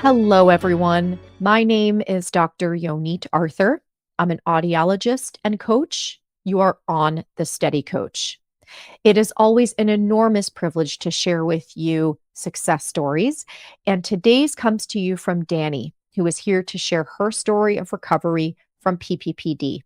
Hello, everyone. My name is Dr. Yonit Arthur. I'm an audiologist and coach. You are on the Steady Coach. It is always an enormous privilege to share with you success stories. And today's comes to you from Dani, who is here to share her story of recovery from PPPD.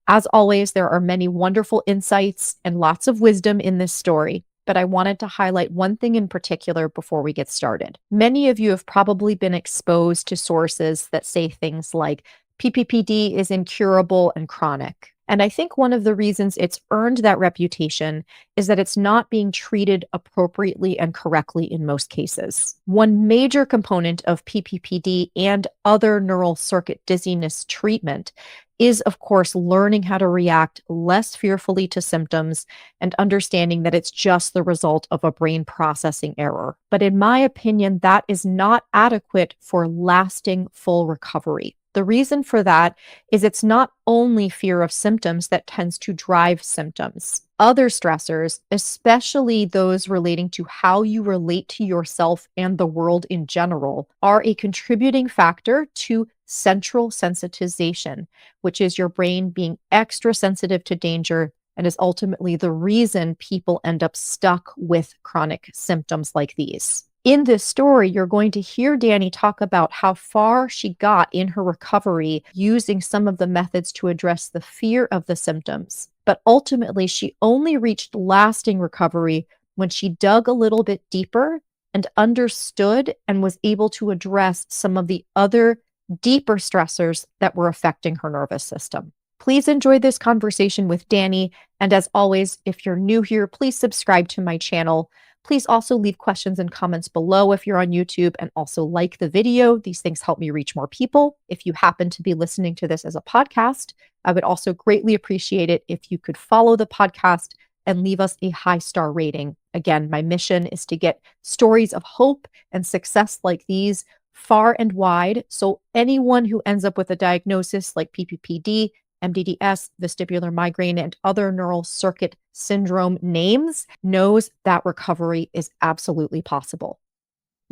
As always, there are many wonderful insights and lots of wisdom in this story, but I wanted to highlight one thing in particular before we get started. Many of you have probably been exposed to sources that say things like PPPD is incurable and chronic. And I think one of the reasons it's earned that reputation is that it's not being treated appropriately and correctly in most cases. One major component of PPPD and other neural circuit dizziness treatment is, of course, learning how to react less fearfully to symptoms and understanding that it's just the result of a brain processing error. But in my opinion, that is not adequate for lasting full recovery. The reason for that is it's not only fear of symptoms that tends to drive symptoms. Other stressors, especially those relating to how you relate to yourself and the world in general, are a contributing factor to central sensitization, which is your brain being extra sensitive to danger and is ultimately the reason people end up stuck with chronic symptoms like these. In this story, you're going to hear Dani talk about how far she got in her recovery using some of the methods to address the fear of the symptoms. But ultimately, she only reached lasting recovery when she dug a little bit deeper and understood and was able to address some of the other deeper stressors that were affecting her nervous system. Please enjoy this conversation with Dani. And as always, if you're new here, please subscribe to my channel. Please also leave questions and comments below if you're on YouTube, and also like the video. These things help me reach more people. If you happen to be listening to this as a podcast, I would also greatly appreciate it if you could follow the podcast and leave us a 5-star rating. Again, my mission is to get stories of hope and success like these far and wide, so anyone who ends up with a diagnosis like PPPD, MDDS, vestibular migraine, and other neural circuit syndrome names knows that recovery is absolutely possible.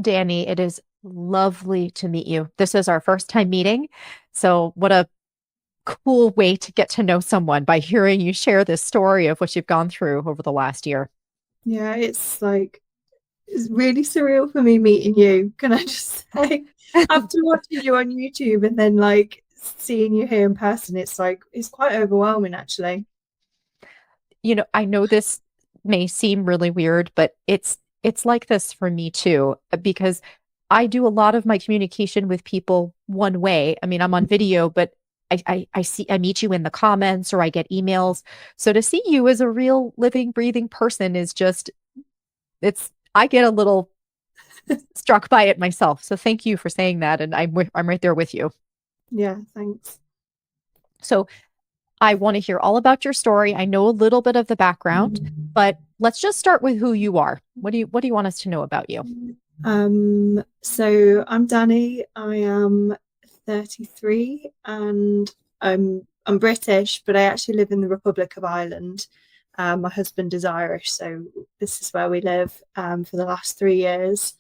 Dani, it is lovely to meet you. This is our first time meeting, so what a cool way to get to know someone by hearing you share this story of what you've gone through over the last year. Yeah, it's really surreal for me meeting you. Can I just say, after watching you on YouTube and then seeing you here in person, it's quite overwhelming actually. You know, I know this may seem really weird, but it's like this for me too, because I do a lot of my communication with people one way. I mean, I'm on video, but I meet you in the comments or I get emails. So to see you as a real living, breathing person is just, I get a little struck by it myself. So thank you for saying that. And I'm right there with you. Yeah, thanks. So I want to hear all about your story. I know a little bit of the background, but let's just start with who you are. What do you want us to know about you? So I'm Dani. I am 33 and I'm British, but I actually live in the Republic of Ireland. My husband is Irish, so this is where we live for the last 3 years.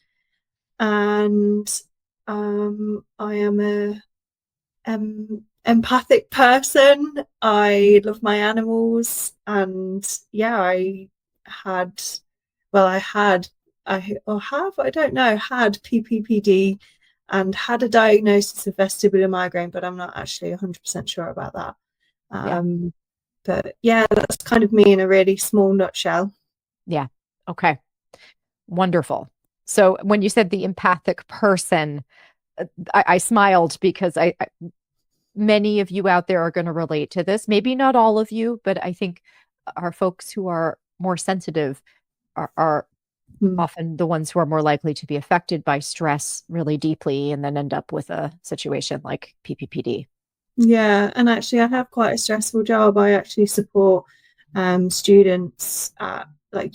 And I am a empathic person. I love my animals, and yeah, I had PPPD and had a diagnosis of vestibular migraine, but I'm not actually 100% sure about that. Yeah. But yeah, that's kind of me in a really small nutshell. Yeah. Okay. Wonderful. So when you said the empathic person, I smiled because many of you out there are going to relate to this. Maybe not all of you, but I think our folks who are more sensitive are often the ones who are more likely to be affected by stress really deeply and then end up with a situation like PPPD. Yeah, and actually I have quite a stressful job. I actually support students at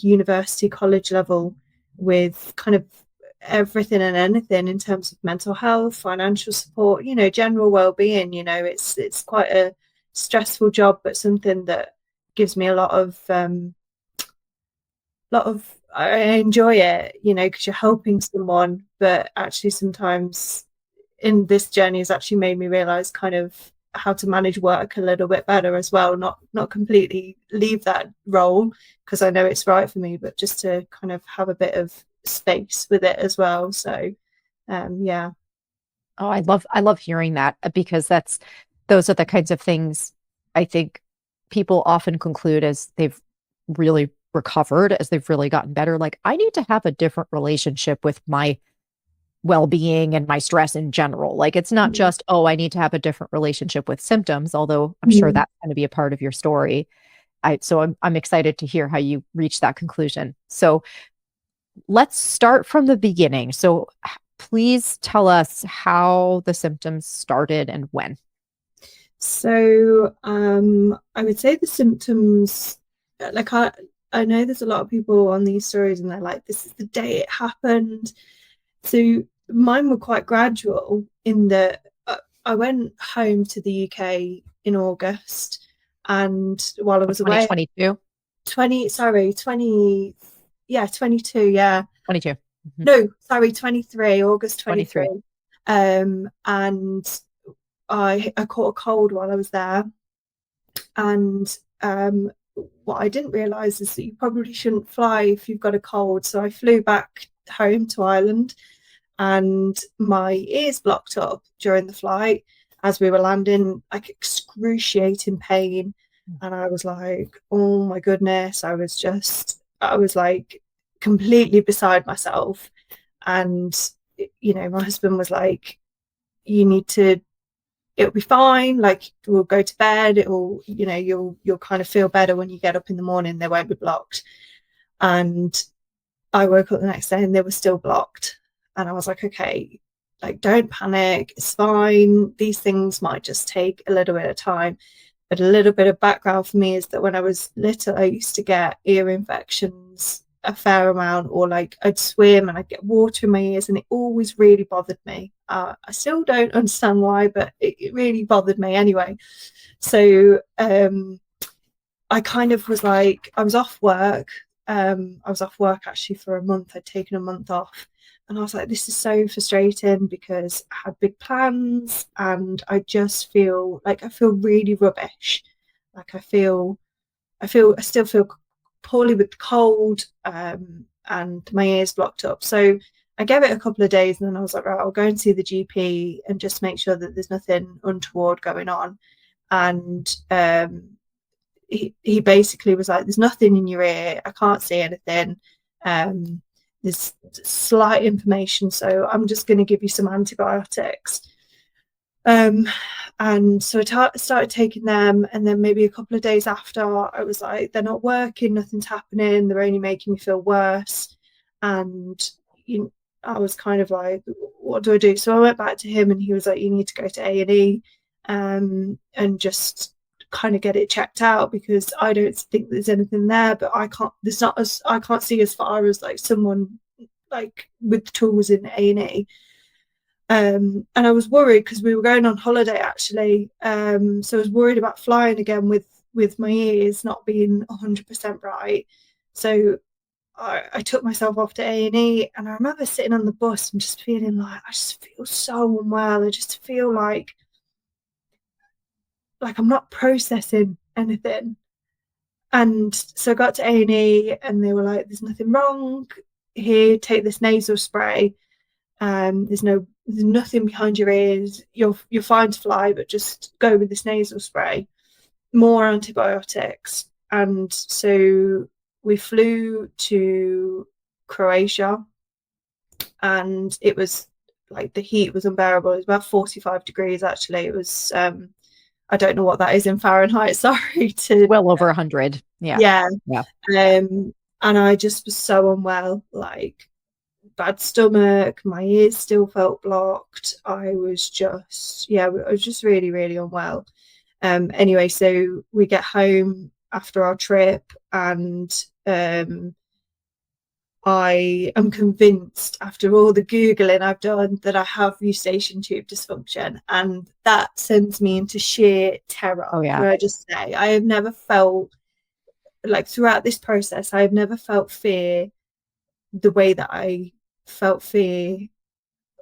university, college level with kind of everything and anything in terms of mental health, financial support, general well-being. It's quite a stressful job, but something that gives me a lot of I enjoy it, you know, because you're helping someone, but actually sometimes in this journey has actually made me realize kind of how to manage work a little bit better as well, not completely leave that role because I know it's right for me, but just to kind of have a bit of space with it as well. So yeah. Oh, I love hearing that because those are the kinds of things I think people often conclude as they've really recovered, as they've really gotten better. Like, I need to have a different relationship with my well-being and my stress in general. Like, it's not just, oh, I need to have a different relationship with symptoms, although I'm sure Mm. that's going to be a part of your story. So I'm excited to hear how you reach that conclusion. So let's start from the beginning. So please tell us how the symptoms started and when. So I would say the symptoms, like I know there's a lot of people on these stories and they're like, this is the day it happened. So mine were quite gradual in that I went home to the UK in August, and while I Of was away, 2022? 22, yeah. 22. Mhm. No, sorry, 23, August 23. 23. And I caught a cold while I was there. And what I didn't realize is that you probably shouldn't fly if you've got a cold. So I flew back home to Ireland and my ears blocked up during the flight as we were landing, like excruciating pain. And I was like, oh my goodness, I was like completely beside myself. And, you know, my husband was like, you need to, it'll be fine. Like, we'll go to bed. It'll, you know, you'll kind of feel better when you get up in the morning. They won't be blocked. And I woke up the next day and they were still blocked. And I was like, okay, like, don't panic. It's fine. These things might just take a little bit of time. But a little bit of background for me is that when I was little, I used to get ear infections a fair amount, or like I'd swim and I'd get water in my ears, and it always really bothered me. I still don't understand why, but it really bothered me anyway. So I kind of was like, I was off work. I was off work actually for a month. I'd taken a month off. And I was like, this is so frustrating because I had big plans and I just feel like I feel really rubbish. Like I still feel poorly with the cold, and my ears blocked up. So I gave it a couple of days and then I was like, right, I'll go and see the GP and just make sure that there's nothing untoward going on. And he basically was like, there's nothing in your ear. I can't see anything. There's slight inflammation. So I'm just going to give you some antibiotics. And so I started taking them, and then maybe a couple of days after, I was like, they're not working, nothing's happening, they're only making me feel worse. And I was kind of like, what do I do? So I went back to him, and he was like, you need to go to A&E, and just kind of get it checked out, because I don't think there's anything there, but I can't see as far as like someone like with tools in A&E. And I was worried because we were going on holiday actually. So I was worried about flying again with my ears not being 100% right. So I took myself off to A&E, and I remember sitting on the bus and just feeling like I just feel so unwell. I just feel like I'm not processing anything. And so I got to A&E and they were like, there's nothing wrong here, take this nasal spray. There's nothing behind your ears. You're fine to fly, but just go with this nasal spray. More antibiotics. And so we flew to Croatia, and it was like the heat was unbearable. It was about 45 degrees actually. It was I don't know what that is in Fahrenheit. Sorry to Well over 100. Yeah. yeah. Yeah. And I just was so unwell, like bad stomach, my ears still felt blocked. I was just really, really unwell. Anyway, so we get home after our trip, and I am convinced after all the Googling I've done that I have Eustachian tube dysfunction, and that sends me into sheer terror. Oh, yeah. Can I just say, I have never felt like throughout this process, I've never felt fear the way that I felt fear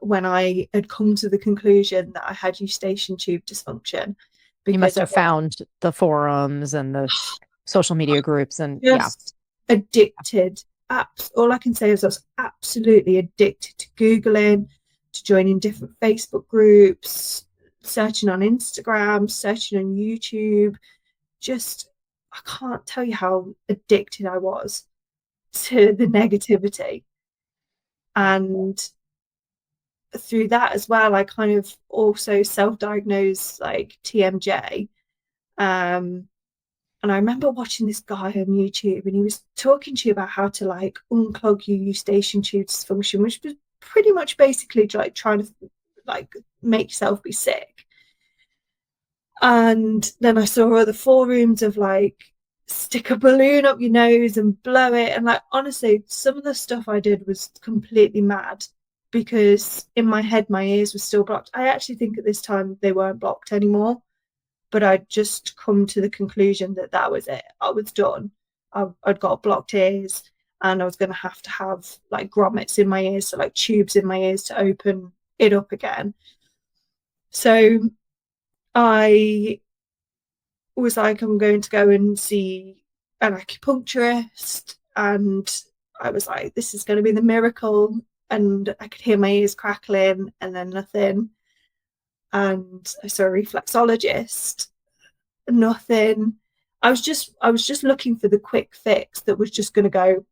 when I had come to the conclusion that I had eustachian tube dysfunction. You must Because have found the forums and the social media groups and yeah. just addicted. All I can say is I was absolutely addicted to Googling, to joining different Facebook groups, searching on Instagram, searching on YouTube. Just, I can't tell you how addicted I was to the negativity. And through that as well, I kind of also self-diagnosed like TMJ. And I remember watching this guy on YouTube, and he was talking to you about how to like unclog your eustachian tube dysfunction, which was pretty much basically like trying to like make yourself be sick. And then I saw other forums of like stick a balloon up your nose and blow it. And like honestly, some of the stuff I did was completely mad, because in my head my ears were still blocked. I actually think at this time they weren't blocked anymore, but I'd just come to the conclusion that that was it. I was done. I'd got blocked ears, and I was going to have like grommets in my ears, so like tubes in my ears to open it up again. So I was like, I'm going to go and see an acupuncturist, and I was like, this is going to be the miracle. And I could hear my ears crackling, and then nothing. And I saw a reflexologist, nothing. I was just looking for the quick fix that was just going to go,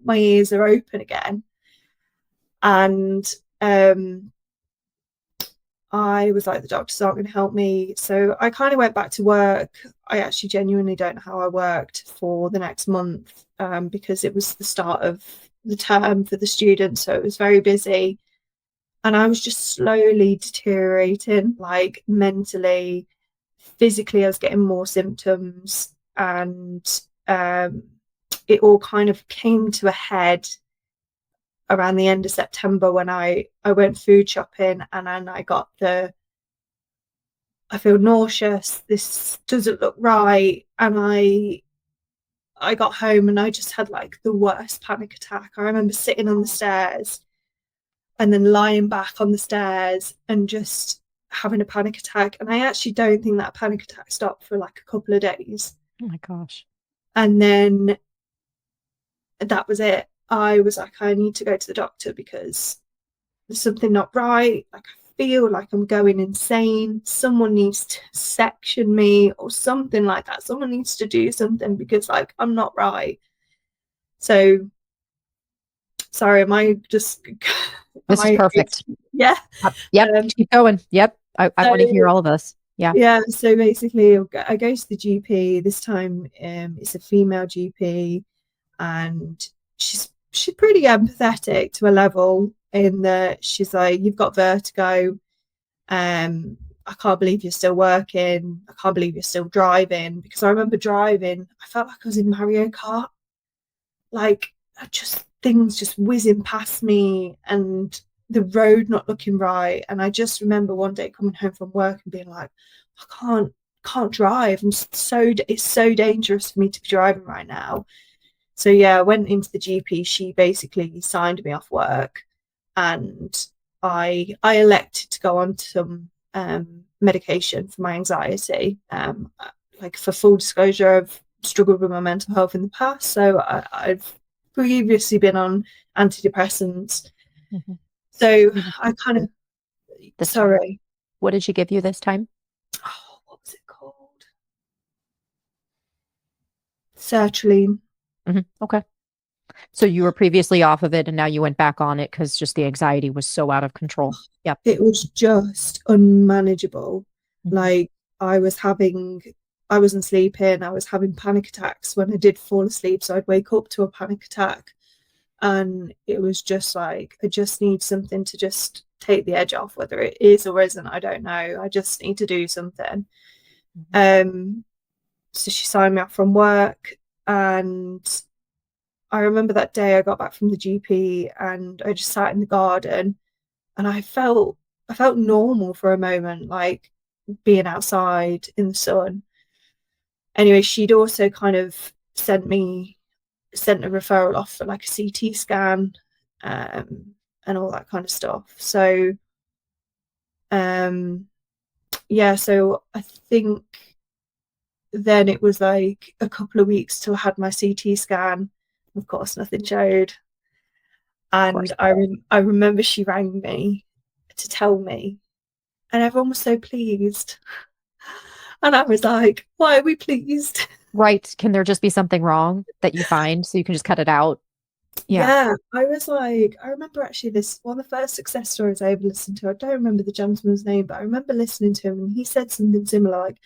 my ears are open again. And I was like, the doctors aren't going to help me. So I kind of went back to work. I actually genuinely don't know how I worked for the next month, because it was the start of the term for the students. So it was very busy. And I was just slowly deteriorating, like mentally, physically. I was getting more symptoms. And it all kind of came to a head around the end of September when I went food shopping, and then I feel nauseous, this doesn't look right. And I got home and I just had like the worst panic attack. I remember sitting on the stairs and then lying back on the stairs and just having a panic attack. And I actually don't think that panic attack stopped for like a couple of days. Oh my gosh. And then that was it. I was like, I need to go to the doctor because there's something not right. Like, I feel like I'm going insane. Someone needs to section me or something like that. Someone needs to do something because like I'm not right. So sorry, am I just This is perfect. Yeah. Yep. Keep going. Yep. I want to hear all of this. Yeah. Yeah. So basically I go to the GP. This time it's a female GP, and she's pretty empathetic to a level, in that she's like, you've got vertigo. I can't believe you're still working. I can't believe you're still driving. Because I remember driving, I felt like I was in Mario Kart. Like, things just whizzing past me, and the road not looking right. And I just remember one day coming home from work and being like, I can't drive. It's so dangerous for me to be driving right now. So yeah, I went into the GP. She basically signed me off work, and I elected to go on to some medication for my anxiety. Like, for full disclosure, I've struggled with my mental health in the past, so I've previously been on antidepressants. Mm-hmm. So I kind of sorry. What did she give you this time? Oh, what was it called? Sertraline. Mm-hmm. Okay. So you were previously off of it, and now you went back on it because just the anxiety was so out of control. Yeah. It was just unmanageable. Mm-hmm. Like, I wasn't sleeping. I was having panic attacks when I did fall asleep. So I'd wake up to a panic attack. And it was just like, I just need something to just take the edge off, whether it is or isn't, I don't know. I just need to do something. Mm-hmm. So she signed me off from work, and I remember that day I got back from the GP and I just sat in the garden, and I felt normal for a moment, like being outside in the sun. Anyway, she'd also kind of sent a referral off for like a CT scan, and all that kind of stuff. So yeah, so I think then it was like a couple of weeks till I had my CT scan. Of course, nothing showed. Of And course. I remember she rang me to tell me, and everyone was so pleased. And I was like, why are we pleased? Right. Can there just be something wrong that you find so you can just cut it out? Yeah. Yeah, I was like, I remember actually this one of the first success stories I ever listened to. I don't remember the gentleman's name, but I remember listening to him and he said something similar, like,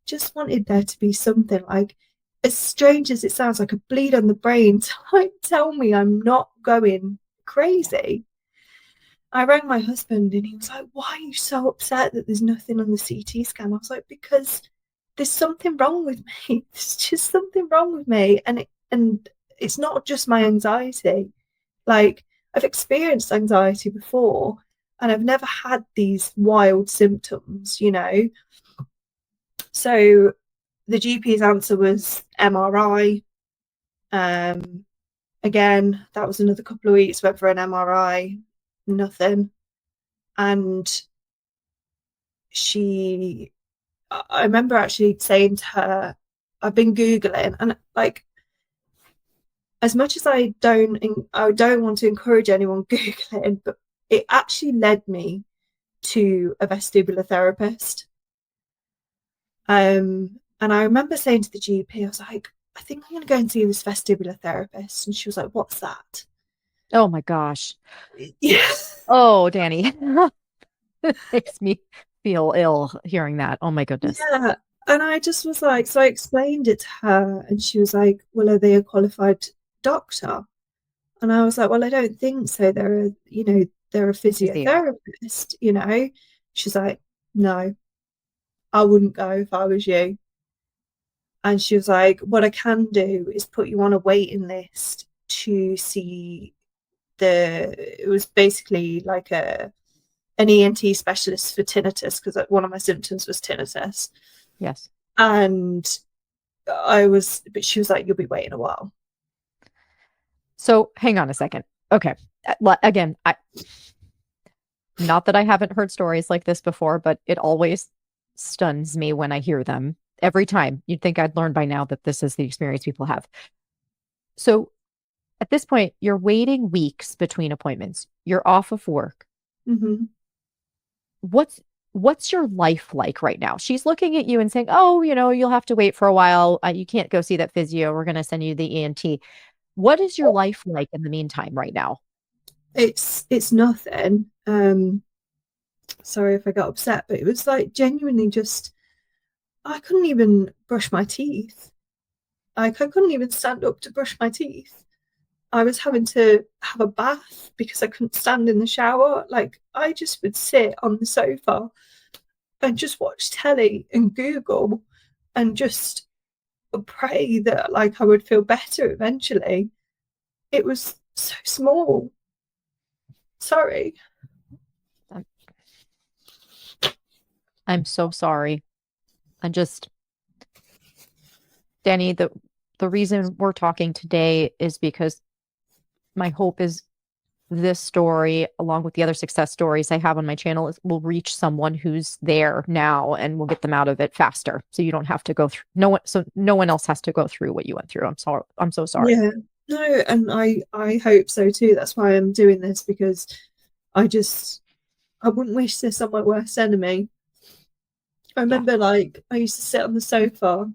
just wanted there to be something like, as strange as it sounds, like a bleed on the brain to like tell me I'm not going crazy. I rang my husband and he was like, why are you so upset that there's nothing on the CT scan? I was like, because there's something wrong with me. There's just something wrong with me. And it's not just my anxiety. Like, I've experienced anxiety before and I've never had these wild symptoms, you know. So the GP's answer was MRI. Again, that was another couple of weeks, went for an MRI, nothing. And I remember actually saying to her, I've been Googling, and like, as much as I don't want to encourage anyone Googling, but it actually led me to a vestibular therapist. And I remember saying to the GP, I was like, I think I'm going to go and see this vestibular therapist. And she was like, what's that? Oh my gosh. Yeah. Oh, Dani. It makes me feel ill hearing that. Oh my goodness. Yeah. And I just was like, so I explained it to her, and she was like, well, are they a qualified doctor? And I was like, well, I don't think so. They're a Physio. physiotherapist, you know. She's like, no, I wouldn't go if I was you. And she was like, what I can do is put you on a waiting list to see it was basically like an ENT specialist for tinnitus, because one of my symptoms was tinnitus. Yes. And but she was like, you'll be waiting a while. So hang on a second. Okay. Again, not that I haven't heard stories like this before, but it always stuns me when I hear them. Every time you'd think I'd learn by now that this is the experience people have. So at this point, you're waiting weeks between appointments. You're off of work. Mm-hmm. What's your life like right now? She's looking at you and saying, "Oh, you'll have to wait for a while. You can't go see that physio. We're going to send you the ENT." What is your life like in the meantime right now? It's nothing. Sorry if I got upset, but it was like genuinely just, I couldn't even brush my teeth. Like, I couldn't even stand up to brush my teeth. I was having to have a bath because I couldn't stand in the shower. Like, I just would sit on the sofa and just watch telly and Google and just pray that like I would feel better eventually. It was so small. Sorry. I'm, I'm so sorry. I just, Dani, the reason we're talking today is because my hope is this story, along with the other success stories I have on my channel, will reach someone who's there now and will get them out of it faster. So you don't have to go through no one else has to go through what you went through. I'm sorry. I'm so sorry. Yeah. No, and I hope so too. That's why I'm doing this, because I just I wouldn't wish this on my worst enemy. I Yeah. remember like I used to sit on the sofa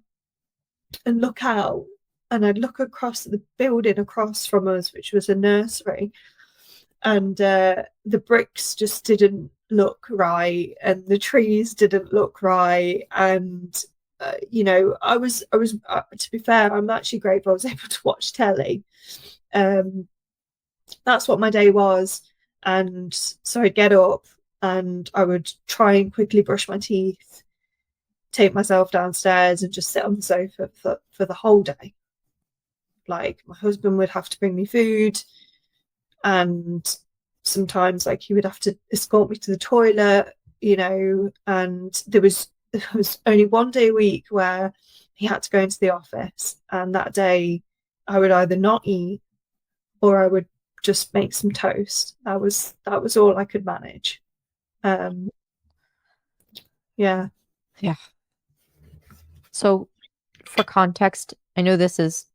and look out, and I'd look across at the building across from us, which was a nursery, and the bricks just didn't look right, and the trees didn't look right, and to be fair, I'm actually grateful I was able to watch telly. That's what my day was, and so I'd get up and I would try and quickly brush my teeth, take myself downstairs, and just sit on the sofa for the whole day. Like, my husband would have to bring me food, and sometimes like he would have to escort me to the toilet, and there was there was only one day a week where he had to go into the office, and that day I would either not eat or I would just make some toast. That was all I could manage. Um, yeah. Yeah. So, for context, I know this is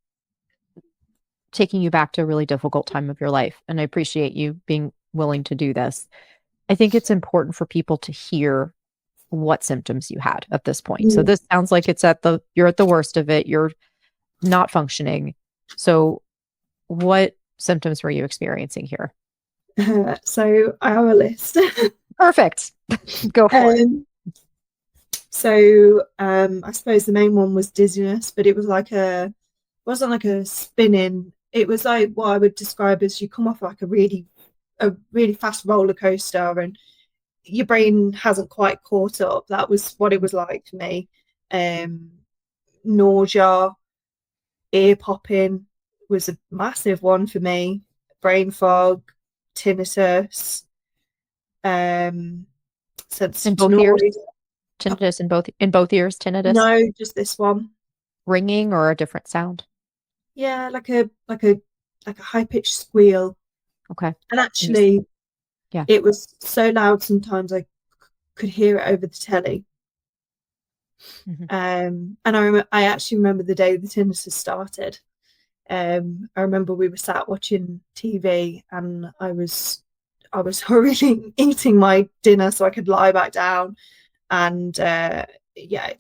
taking you back to a really difficult time of your life, and I appreciate you being willing to do this. I think it's important for people to hear what symptoms you had at this point. So Mm. this sounds like you're at the worst of it. You're not functioning. So what symptoms were you experiencing here? So I have a list. Perfect. Go for it. I suppose the main one was dizziness, but it wasn't like a spinning. It was like what I would describe as you come off like a really fast roller coaster, and your brain hasn't quite caught up. That was what it was like for me. Um, Nausea, ear popping was a massive one for me. Brain fog, tinnitus, um, In sensitive to both ears? noise. Tinnitus in both ears, tinnitus, No, just this one. ringing or a different sound? Yeah, like a high pitched squeal. Okay. And And you s- actually, yeah. it was so loud sometimes I could hear it over the telly. Mhm. And I actually remember the day the tinnitus started. I remember we were sat watching TV, and I was hurriedly eating my dinner so I could lie back down. And yeah,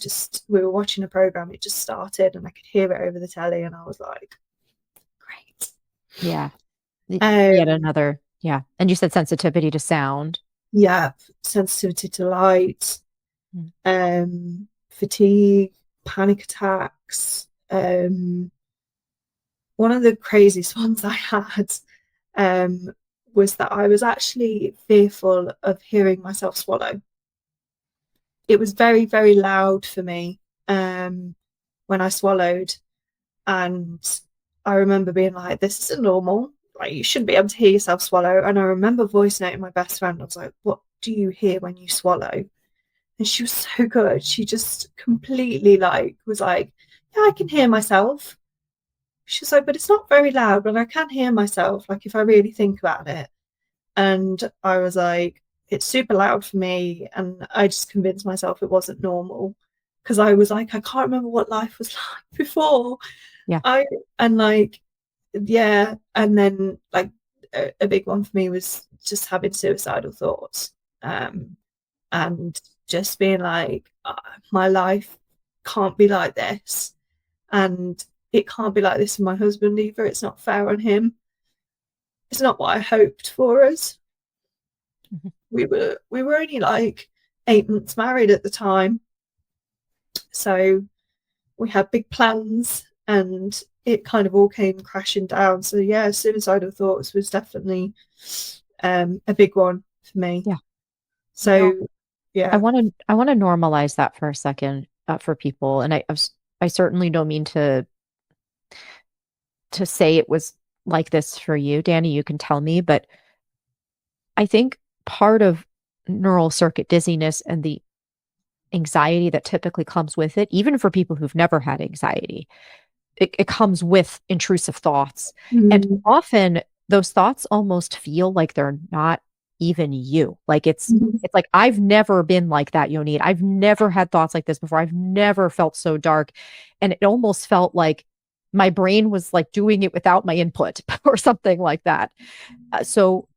we were watching a program. It just started, and I could hear it over the telly, and I was like, great. Yeah. Yet Um, another. Yeah. And you said sensitivity to sound. yeah, sensitivity to light, Mm. fatigue, panic attacks. One of the craziest ones I had um, was that I was actually fearful of hearing myself swallow. It was very, very loud for me when I swallowed. And I remember being like, this isn't normal. Like, you shouldn't be able to hear yourself swallow. And I remember voice noting my best friend. I was like, what do you hear when you swallow? And she was so good. She just completely was like, yeah, I can hear myself. She was like, but it's not very loud, but I can hear myself, like if I really think about it. And I was like, it's super loud for me. And I just convinced myself it wasn't normal, because I was like, I can't remember what life was like before. Yeah. I and like yeah, and then like a big one for me was just having suicidal thoughts, and just being like, my life can't be like this, and it can't be like this with my husband either. It's not fair on him. It's not what I hoped for us. Mhm. We were only like 8 months married at the time, so we had big plans, and it kind of all came crashing down. So yeah, suicidal thoughts was definitely a big one for me. Yeah. You know, So I yeah. want to I want to normalize that for a second for people, and I certainly don't mean to say it was like this for you, Danny. You can tell me, but I think part of neural circuit dizziness and the anxiety that typically comes with it, even for people who've never had anxiety, it comes with intrusive thoughts. And Mm. often those thoughts almost feel like they're not even you. Like Mhm. it's like I've never been like that, Yonit. I've never had thoughts like this before. I've never felt so dark. And it almost felt like my brain was like doing it without my input or something like that. So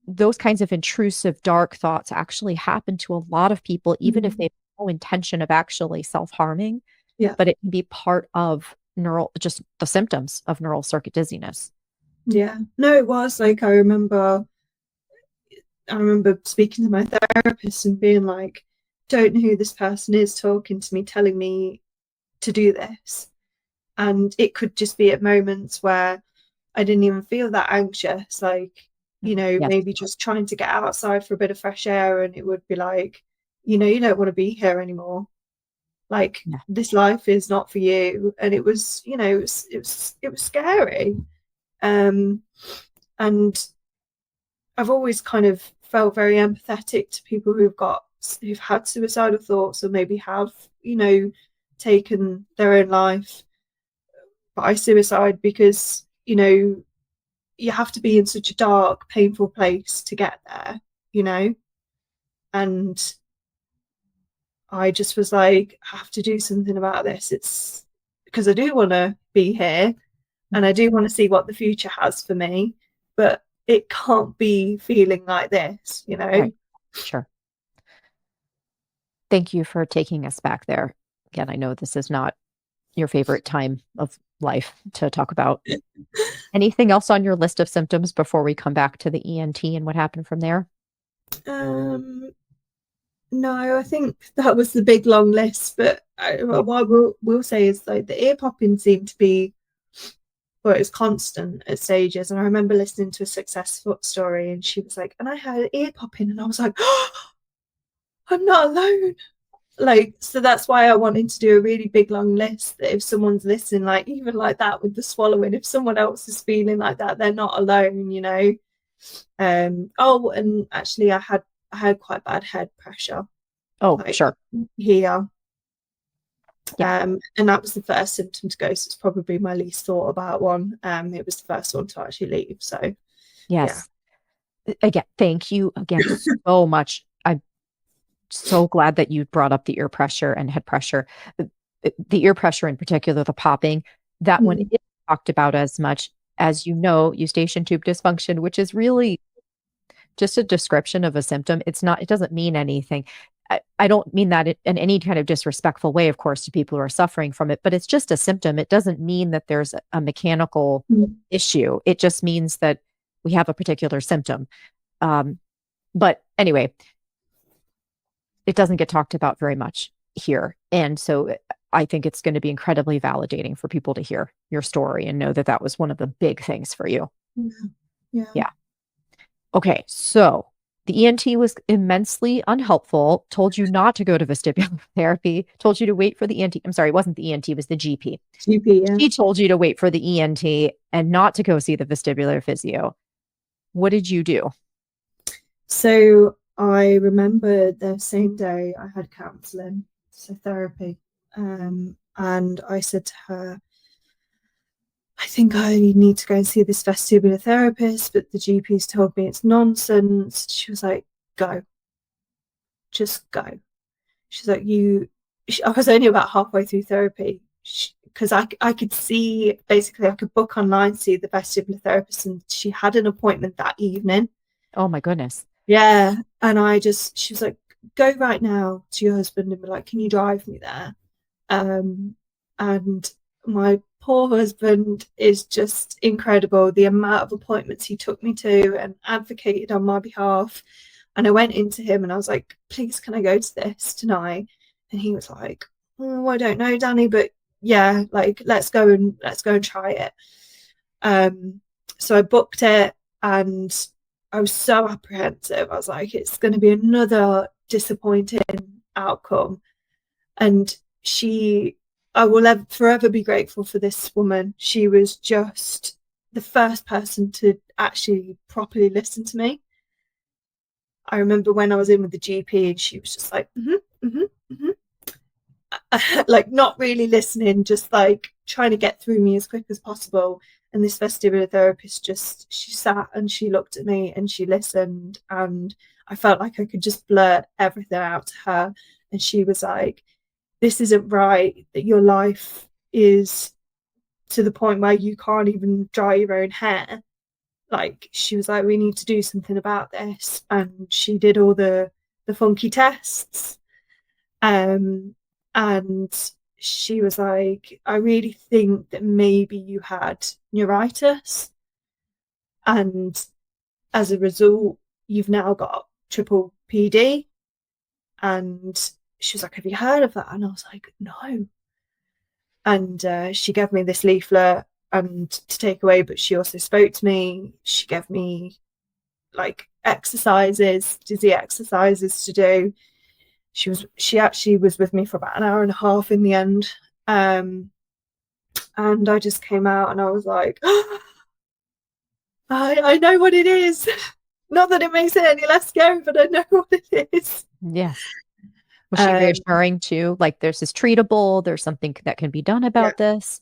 those kinds of intrusive dark thoughts actually happen to a lot of people, even if they Mm. have no intention of actually self-harming, Yeah. but it can be part of just the symptoms of neural circuit dizziness. Yeah. No, it was like I remember speaking to my therapist and being like, don't know who this person is talking to me, telling me to do this. And it could just be at moments where I didn't even feel that anxious, like, Yes. maybe just trying to get outside for a bit of fresh air, and it would be like, you don't want to be here anymore. Like, Yeah. this life is not for you. And it was, it was scary. Um, and I've always kind of felt very empathetic to people who've got who've had suicidal thoughts or maybe have, taken their own life by suicide, because, you have to be in such a dark, painful place to get there, and I just was like, I have to do something about this. It's because I do want to be here and I do want to see what the future has for me, but it can't be feeling like this, Right. Sure. Thank you for taking us back there. Again, I know this is not your favorite time of life to talk about. Anything else on your list of symptoms before we come back to the ENT and what happened from there? No, I think that was the big long list. But what I will say is, like, the ear popping seemed to be, well, it was constant at stages. And I remember listening to a success story, and she was like, and I had ear popping, and I was like, oh, I'm not alone. Like, so that's why I wanted to do a really big long list, that if someone's listening, like even like that with the swallowing, if someone else is feeling like that, they're not alone. Oh, and actually I had quite bad head pressure. Oh, Like, sure. here. Yeah. And that was the first symptom to go, so it's probably my least thought about one. It was the first one to actually leave. So Yes. Again, thank you again so much. I'm so glad that you brought up the ear pressure and head pressure. The ear pressure in particular, the popping, that one isn't talked about as much as Eustachian tube dysfunction, which is really just a description of a symptom. It doesn't mean anything. I don't mean that in any kind of disrespectful way, of course, to people who are suffering from it, but it's just a symptom. It doesn't mean that there's a mechanical issue. It just means that we have a particular symptom. But anyway, it doesn't get talked about very much here. And so I think it's going to be incredibly validating for people to hear your story and know that that was one of the big things for you. Yeah. Okay. So the ENT was immensely unhelpful, told you not to go to vestibular therapy, told you to wait for the ENT. I'm sorry, it wasn't the ENT, it was the GP. Yeah. She told you to wait for the ENT and not to go see the vestibular physio. What did you do? So I remember the same day I had counselling, so therapy. And I said to her, I think I need to go and see this vestibular therapist, but the GP's told me it's nonsense. She was like, go. Just go. She's like, I was only about halfway through therapy, because I could see, basically I could book online, see the vestibular therapist, and she had an appointment that evening. Oh my goodness. Yeah. And she was like, go right now to your husband and be like, can you drive me there? And my poor husband is just incredible. The amount of appointments he took me to and advocated on my behalf. And I went into him and I was like, please, can I go to this tonight? And he was like, oh, I don't know, Dani, but yeah, like, let's go and try it. So I booked it, and I was so apprehensive. I was like, it's going to be another disappointing outcome. And I will forever be grateful for this woman. She was just the first person to actually properly listen to me. I remember when I was in with the GP, and she was just like, like, not really listening, just like trying to get through me as quick as possible. And this vestibular therapist she sat and she looked at me and she listened, and I felt like I could just blurt everything out to her. And she was like, this isn't right, that your life is to the point where you can't even dry your own hair. Like, she was like, we need to do something about this. And she did all the funky tests. And she was like, I really think that maybe you had neuritis. And as a result, you've now got triple PD. And she was like, have you heard of that? And I was like, no. And she gave me this leaflet and to take away, but she also spoke to me. She gave me like exercises, dizzy exercises to do. She actually was with me for about an hour and a half in the end. And I just came out and I was like, I know what it is. Not that it makes it any less scary, but I know what it is. Yes. Was she Um, reassuring too? Like, this is treatable. There's something that can be done yeah, about this.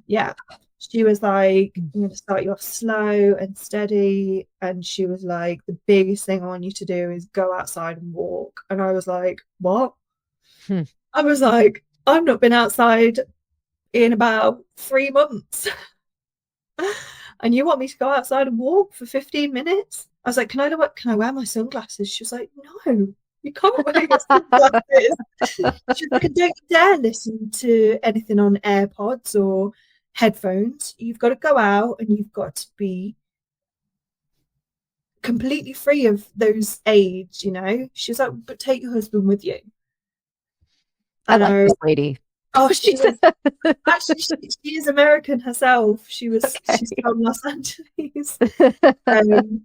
yeah. She was like, Mm. I'm going to start you off slow and steady. And she was like, the biggest thing I want you to do is go outside and walk. And I was like, what? Hmm. I was like, I've not been outside in about 3 months. And you want me to go outside and walk for 15 minutes? I was like, can I wear my sunglasses? She was like, no, you can't wear your sunglasses. She's like, and don't you dare listen to anything on AirPods or headphones. You've got to go out and you've got to be completely free of those aids, you know? She was like, but take your husband with you. I And like I, this lady. oh, she was actually, she is American herself. She's Okay. from Los Angeles. Um,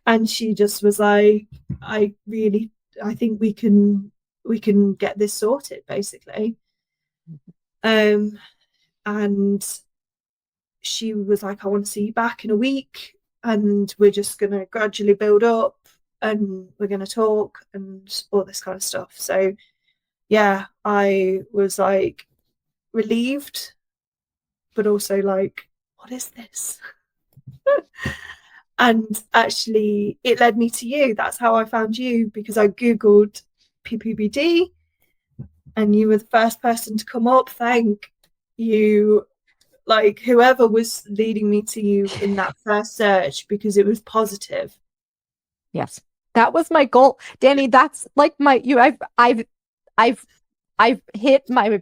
and she just was like, I really, I think we can get this sorted, basically. Um, and she was like, I want to see you back in a week, and we're just going to gradually build up, and we're going to talk and all this kind of stuff. So yeah, I was like relieved, but also like, what is this? And actually, it led me to you. That's how I found you, because I Googled PPPD and you were the first person to come up. Thank you, like whoever was leading me to you in that first search, because it was positive. Yes. That was my goal. Dani, that's like I've I've hit my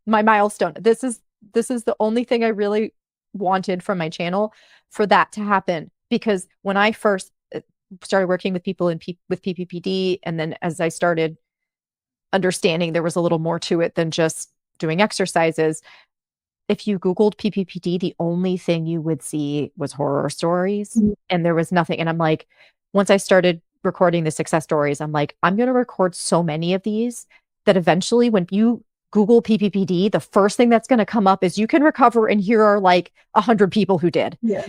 milestone. This is the only thing I really wanted from my channel, for that to happen, because when I first started working with people with PPPD, and then as I started understanding there was a little more to it than just doing exercises, if you Googled PPPD, the only thing you would see was horror stories, and there was nothing. And I'm like, once I started recording the success stories, I'm like, I'm going to record so many of these that eventually, when you Google PPPD, the first thing that's going to come up is you can recover, and here are like 100 people who did. Yeah.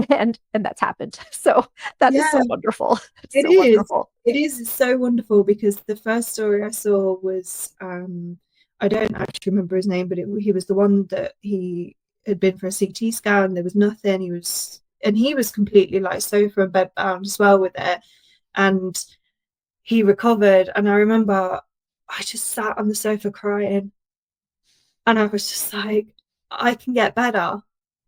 And that's happened. So that is Yeah, so wonderful. It's it so is. wonderful. It is so wonderful, because the first story I saw was I don't actually remember his name, but he was the one that he had been for a CT scan. There was nothing. He was completely like sofa and bed bound as well with it. And he recovered. And I remember I just sat on the sofa crying. And I was just like, I can get better.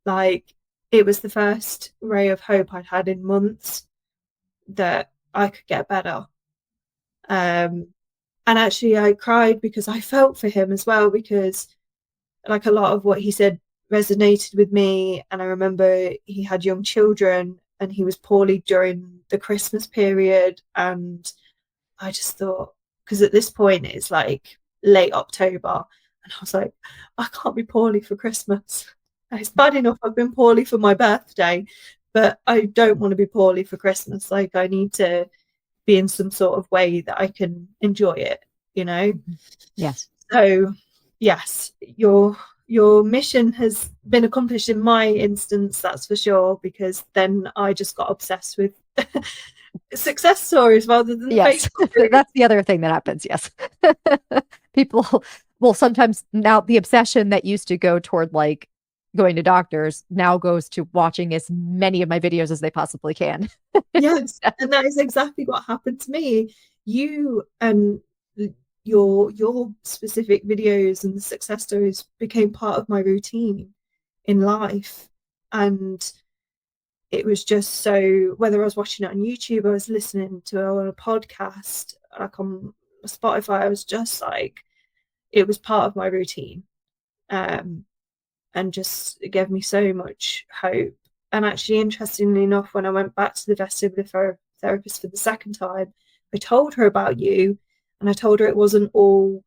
Like, it was the first ray of hope I'd had in months that I could get better. Um, and actually, I cried because I felt for him as well, because like a lot of what he said resonated with me. And I remember he had young children and he was poorly during the Christmas period. And I just thought, because at this point it's like late October, and I was like, I can't be poorly for Christmas. It's bad enough I've been poorly for my birthday, but I don't want to be poorly for Christmas. Like, I need to be in some sort of way that I can enjoy it, you know? Yes. So yes, your mission has been accomplished in my instance, that's for sure, because then I just got obsessed with success stories rather than the fake Yes. stories. That's the other thing that happens. Yes. People will sometimes, now the obsession that used to go toward like going to doctors now goes to watching as many of my videos as they possibly can. Yes, and that is exactly what happened to me. You and your specific videos and the success stories became part of my routine in life. And it was just so, whether I was watching it on YouTube, I was listening to it on a podcast, like on Spotify, I was just like, it was part of my routine. Um, and just it gave me so much hope. And actually, interestingly enough, when I went back to the vestibular therapist for the second time, I told her about you, and I told her it wasn't all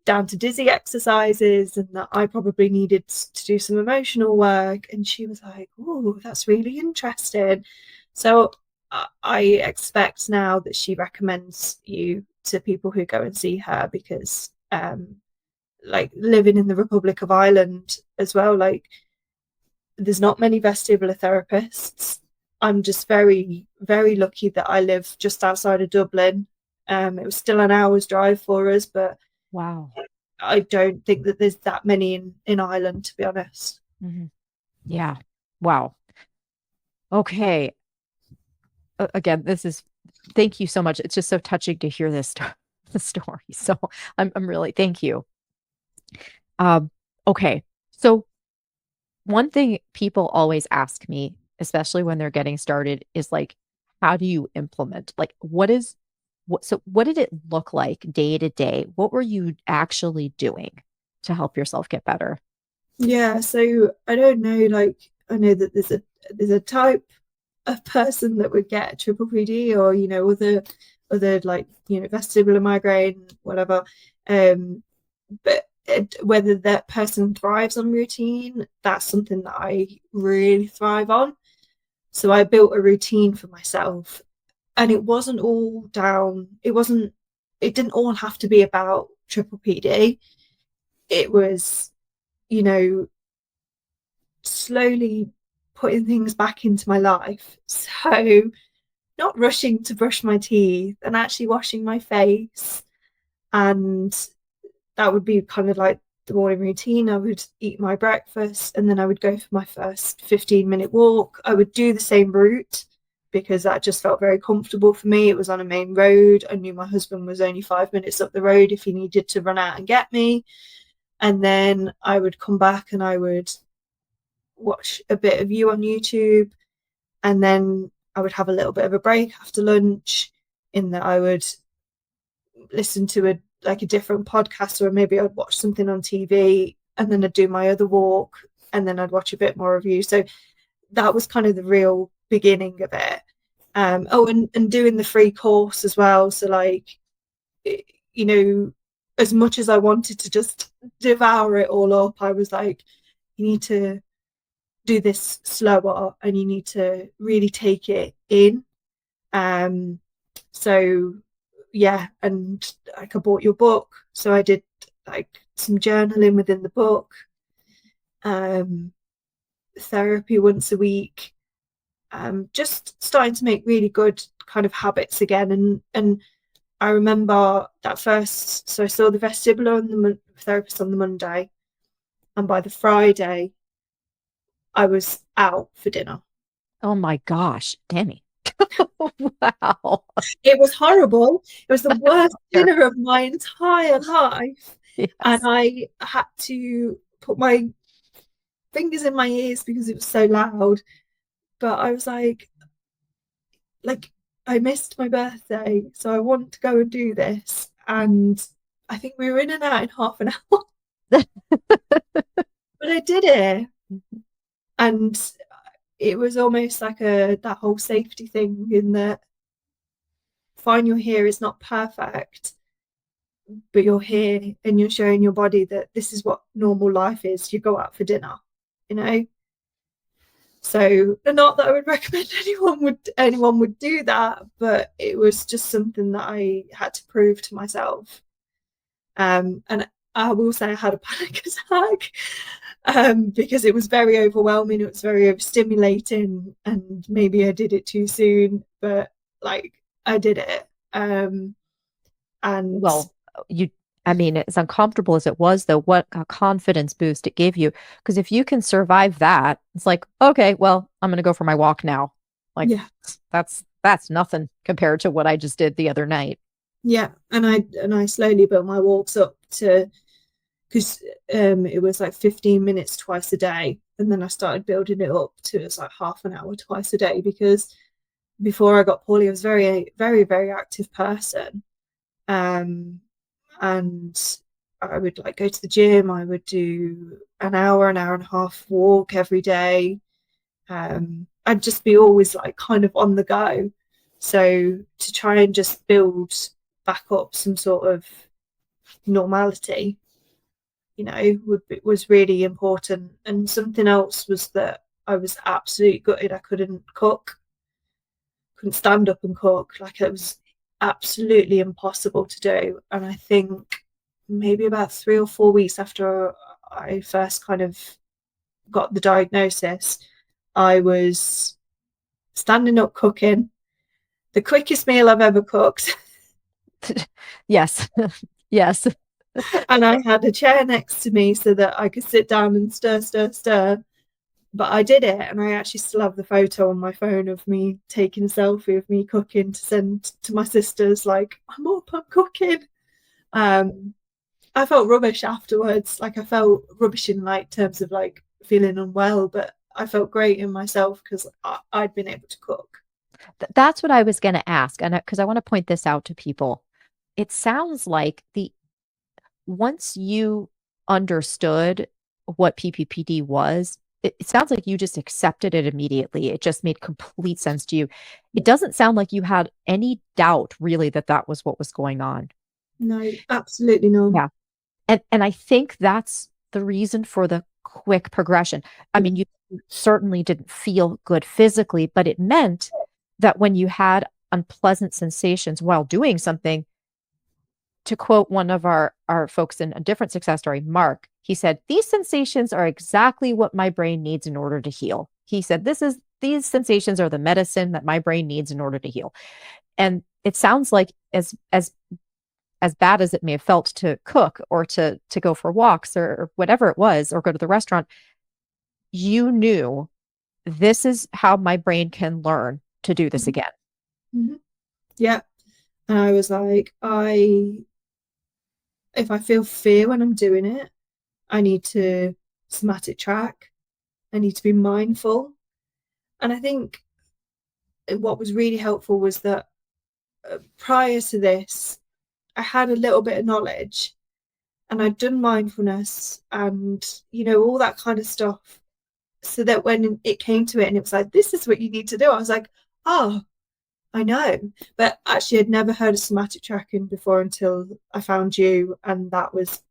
down to dizzy exercises and that I probably needed to do some emotional work. And she was like, oh, that's really interesting. So I expect now that she recommends you to people who go and see her, because like living in the Republic of Ireland as well, like there's not many vestibular therapists. I'm just very, very lucky that I live just outside of Dublin. It was still an hour's drive for us, but Wow. I don't think that there's that many in Ireland, to be honest. Mhm. Yeah. Wow. Okay. Again, thank you so much. It's just so touching to hear this the story. So I'm really, thank you. Um, okay. So one thing people always ask me, especially when they're getting started, is like, how do you implement? Like, what did it look like day to day? What were you actually doing to help yourself get better? Yeah, so I don't know, like I know that there's a type of person that would get triple PD or other like vestibular migraine, whatever. But whether that person thrives on routine, that's something that I really thrive on. So I built a routine for myself, and it wasn't all down. It didn't all have to be about triple PD. It was, you know, slowly putting things back into my life. So not rushing to brush my teeth and actually washing my face. And that would be kind of like the morning routine. I would eat my breakfast and then I would go for my first 15-minute walk. I would do the same route because that just felt very comfortable for me. It was on a main road. I knew my husband was only 5 minutes up the road if he needed to run out and get me. And then I would come back and I would watch a bit of you on YouTube. And then I would have a little bit of a break after lunch in that I would listen to a different podcast, or maybe I'd watch something on TV, and then I'd do my other walk, and then I'd watch a bit more of you. So that was kind of the real beginning of it. And doing the free course as well. So like, you know, as much as I wanted to just devour it all up, I was like, you need to do this slower and you need to really take it in. Um, so yeah, and like I bought your book, so I did like some journaling within the book, um, therapy once a week, just starting to make really good kind of habits again. And I remember that first, so I saw the vestibular and the therapist on the Monday, and by the Friday, I was out for dinner. Oh my gosh, Dani. Wow. It was horrible. It was the worst Sure. dinner of my entire life. And Yes. I had to put my fingers in my ears because it was so loud. But I was like, I missed my birthday, so I want to go and do this. And I think we were in and out in half an hour, but I did it. And it was almost like that whole safety thing in that fine, you're here is not perfect, but you're here and you're showing your body that this is what normal life is. You go out for dinner, you know. So not that I would recommend anyone would do that, but it was just something that I had to prove to myself. And I will say I had a panic attack because it was very overwhelming. It was very overstimulating, and maybe I did it too soon, but like I did it. And Well, you, I mean, as uncomfortable as it was, though, what a confidence boost it gave you. Because if you can survive that, it's like, okay, well, I'm going to go for my walk now. Like yeah, that's nothing compared to what I just did the other night. yeah, and I slowly built my walks up to because it was like 15 minutes twice a day, and then I started building it up to it's like half an hour twice a day because before I got poorly, I was very, very, very active person. And I would like go to the gym. I would do an hour and a half walk every day. I'd just be always like kind of on the go. So to try and just build back up some sort of normality, was really important. And something else was that I was absolutely gutted I couldn't stand up and cook. Like it was absolutely impossible to do. And I think maybe about 3 or 4 weeks after I first kind of got the diagnosis, I was standing up cooking, the quickest meal I've ever cooked. Yes. Yes. And I had a chair next to me so that I could sit down and stir, stir, stir. But I did it, and I actually still have the photo on my phone of me taking a selfie of me cooking to send to my sisters, like, I'm up, I'm cooking. Um, I felt rubbish afterwards. Like I felt rubbish in like terms of like feeling unwell, but I felt great in myself because I'd been able to cook. That's what I was going to ask. And because I want to point this out to people, it sounds like the once you understood what PPPD was, it sounds like you just accepted it immediately. It just made complete sense to you. It doesn't sound like you had any doubt really that that was what was going on. No, absolutely none. Yeah. And I think that's the reason for the quick progression. I mean, you certainly didn't feel good physically, but it meant that when you had unpleasant sensations while doing something, to quote one of our folks in a different success story, Mark, he said, "These sensations are exactly what my brain needs in order to heal." He said, these sensations are the medicine that my brain needs in order to heal." And it sounds like as bad as it may have felt to cook or to go for walks or whatever it was, or go to the restaurant, you knew this is how my brain can learn to do this again. Mm-hmm. Yeah. And I was like, if I feel fear when I'm doing it, I need to somatic track. I need to be mindful. And I think what was really helpful was that prior to this, I had a little bit of knowledge and I'd done mindfulness and, all that kind of stuff. So that when it came to it and it was like, this is what you need to do, I was like, oh, I know. But actually, I'd never heard of somatic tracking before until I found you. And that was,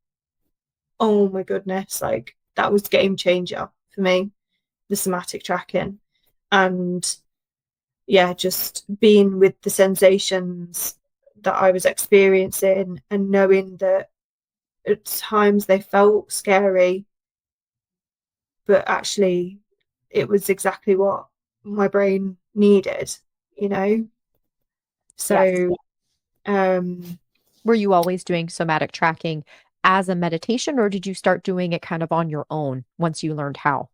oh my goodness, like that was game changer for me, the somatic tracking. And yeah, just being with the sensations that I was experiencing and knowing that at times they felt scary, but actually it was exactly what my brain needed, you know? Yes. So, um, Were you always doing somatic tracking as a meditation, or did you start doing it kind of on your own once you learned how?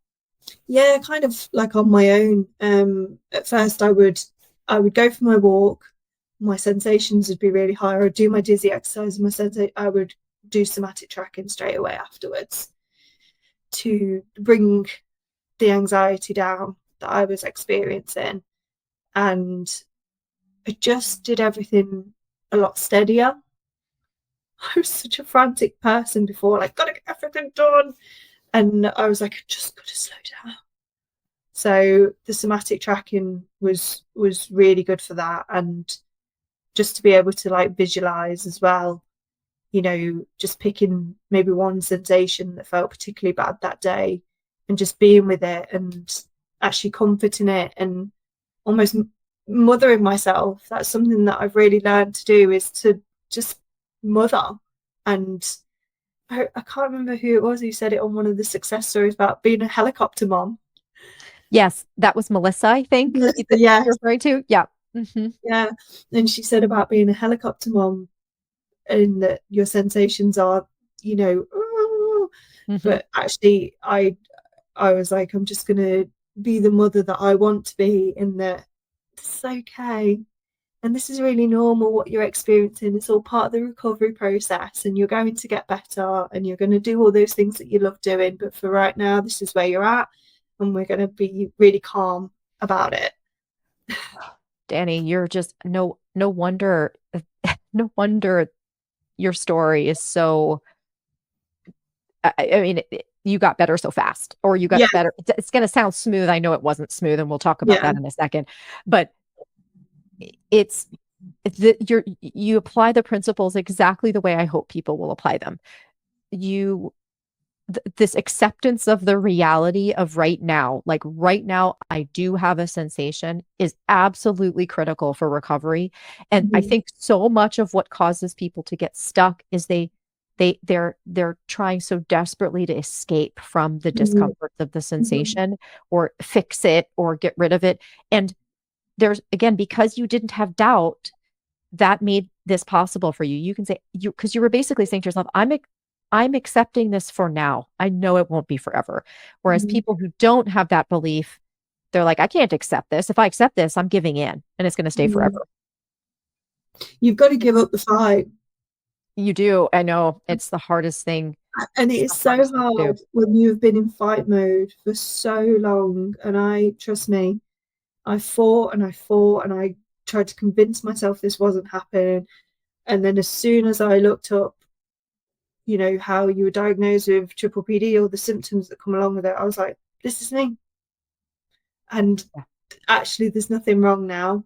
yeah, kind of like on my own. At first I would go for my walk, my sensations would be really high. I would do my dizzy exercise, I would do somatic tracking straight away afterwards to bring the anxiety down that I was experiencing. And I just did everything a lot steadier. I was such a frantic person before, like, gotta get everything done. And I was like, I just gotta slow down. So the somatic tracking was really good for that. And just to be able to like visualize as well, just picking maybe one sensation that felt particularly bad that day and just being with it and actually comforting it and almost mothering myself. That's something that I've really learned to do, is to just mother. And I can't remember who it was who said it on one of the success stories about being a helicopter mom. Yes, that was Melissa, I think, that Yeah, you're referring to. Yeah. Hmm. yeah. And she said about being a helicopter mom and that your sensations are, "Ooh," Hmm. but actually I was like, I'm just gonna be the mother that I want to be, in that it's okay. And this is really normal what you're experiencing. It's all part of the recovery process, and you're going to get better and you're going to do all those things that you love doing. But for right now, this is where you're at, and we're going to be really calm about it. Dani, you're just no wonder no wonder your story is so I mean, you got better so fast, or you Yeah, got better. It's going to sound smooth. I know it wasn't smooth, and we'll talk about yeah. that in a second. But it's you apply the principles exactly the way I hope people will apply them. You this acceptance of the reality of right now, like right now, I do have a sensation, is absolutely critical for recovery. And I Mhm. think so much of what causes people to get stuck is they're trying so desperately to escape from the Mhm. discomforts of the Mhm. sensation, or fix it or get rid of it. And there's, again, because you didn't have doubt, that made this possible for you. You can say, because you were basically saying to yourself, I'm accepting this for now. I know it won't be forever. Whereas Mhm. people who don't have that belief, they're like, I can't accept this. If I accept this, I'm giving in and it's going to stay Mhm. forever. You've got to give up the fight. You do. I know it's the hardest thing. And it It's is the so hardest thing to do. hard when you've been in fight mode for so long. And trust me, I fought and I fought and I tried to convince myself this wasn't happening. And then as soon as I looked up, how you were diagnosed with triple PD, or the symptoms that come along with it, I was like, this is me. And Yeah. actually, there's nothing wrong now.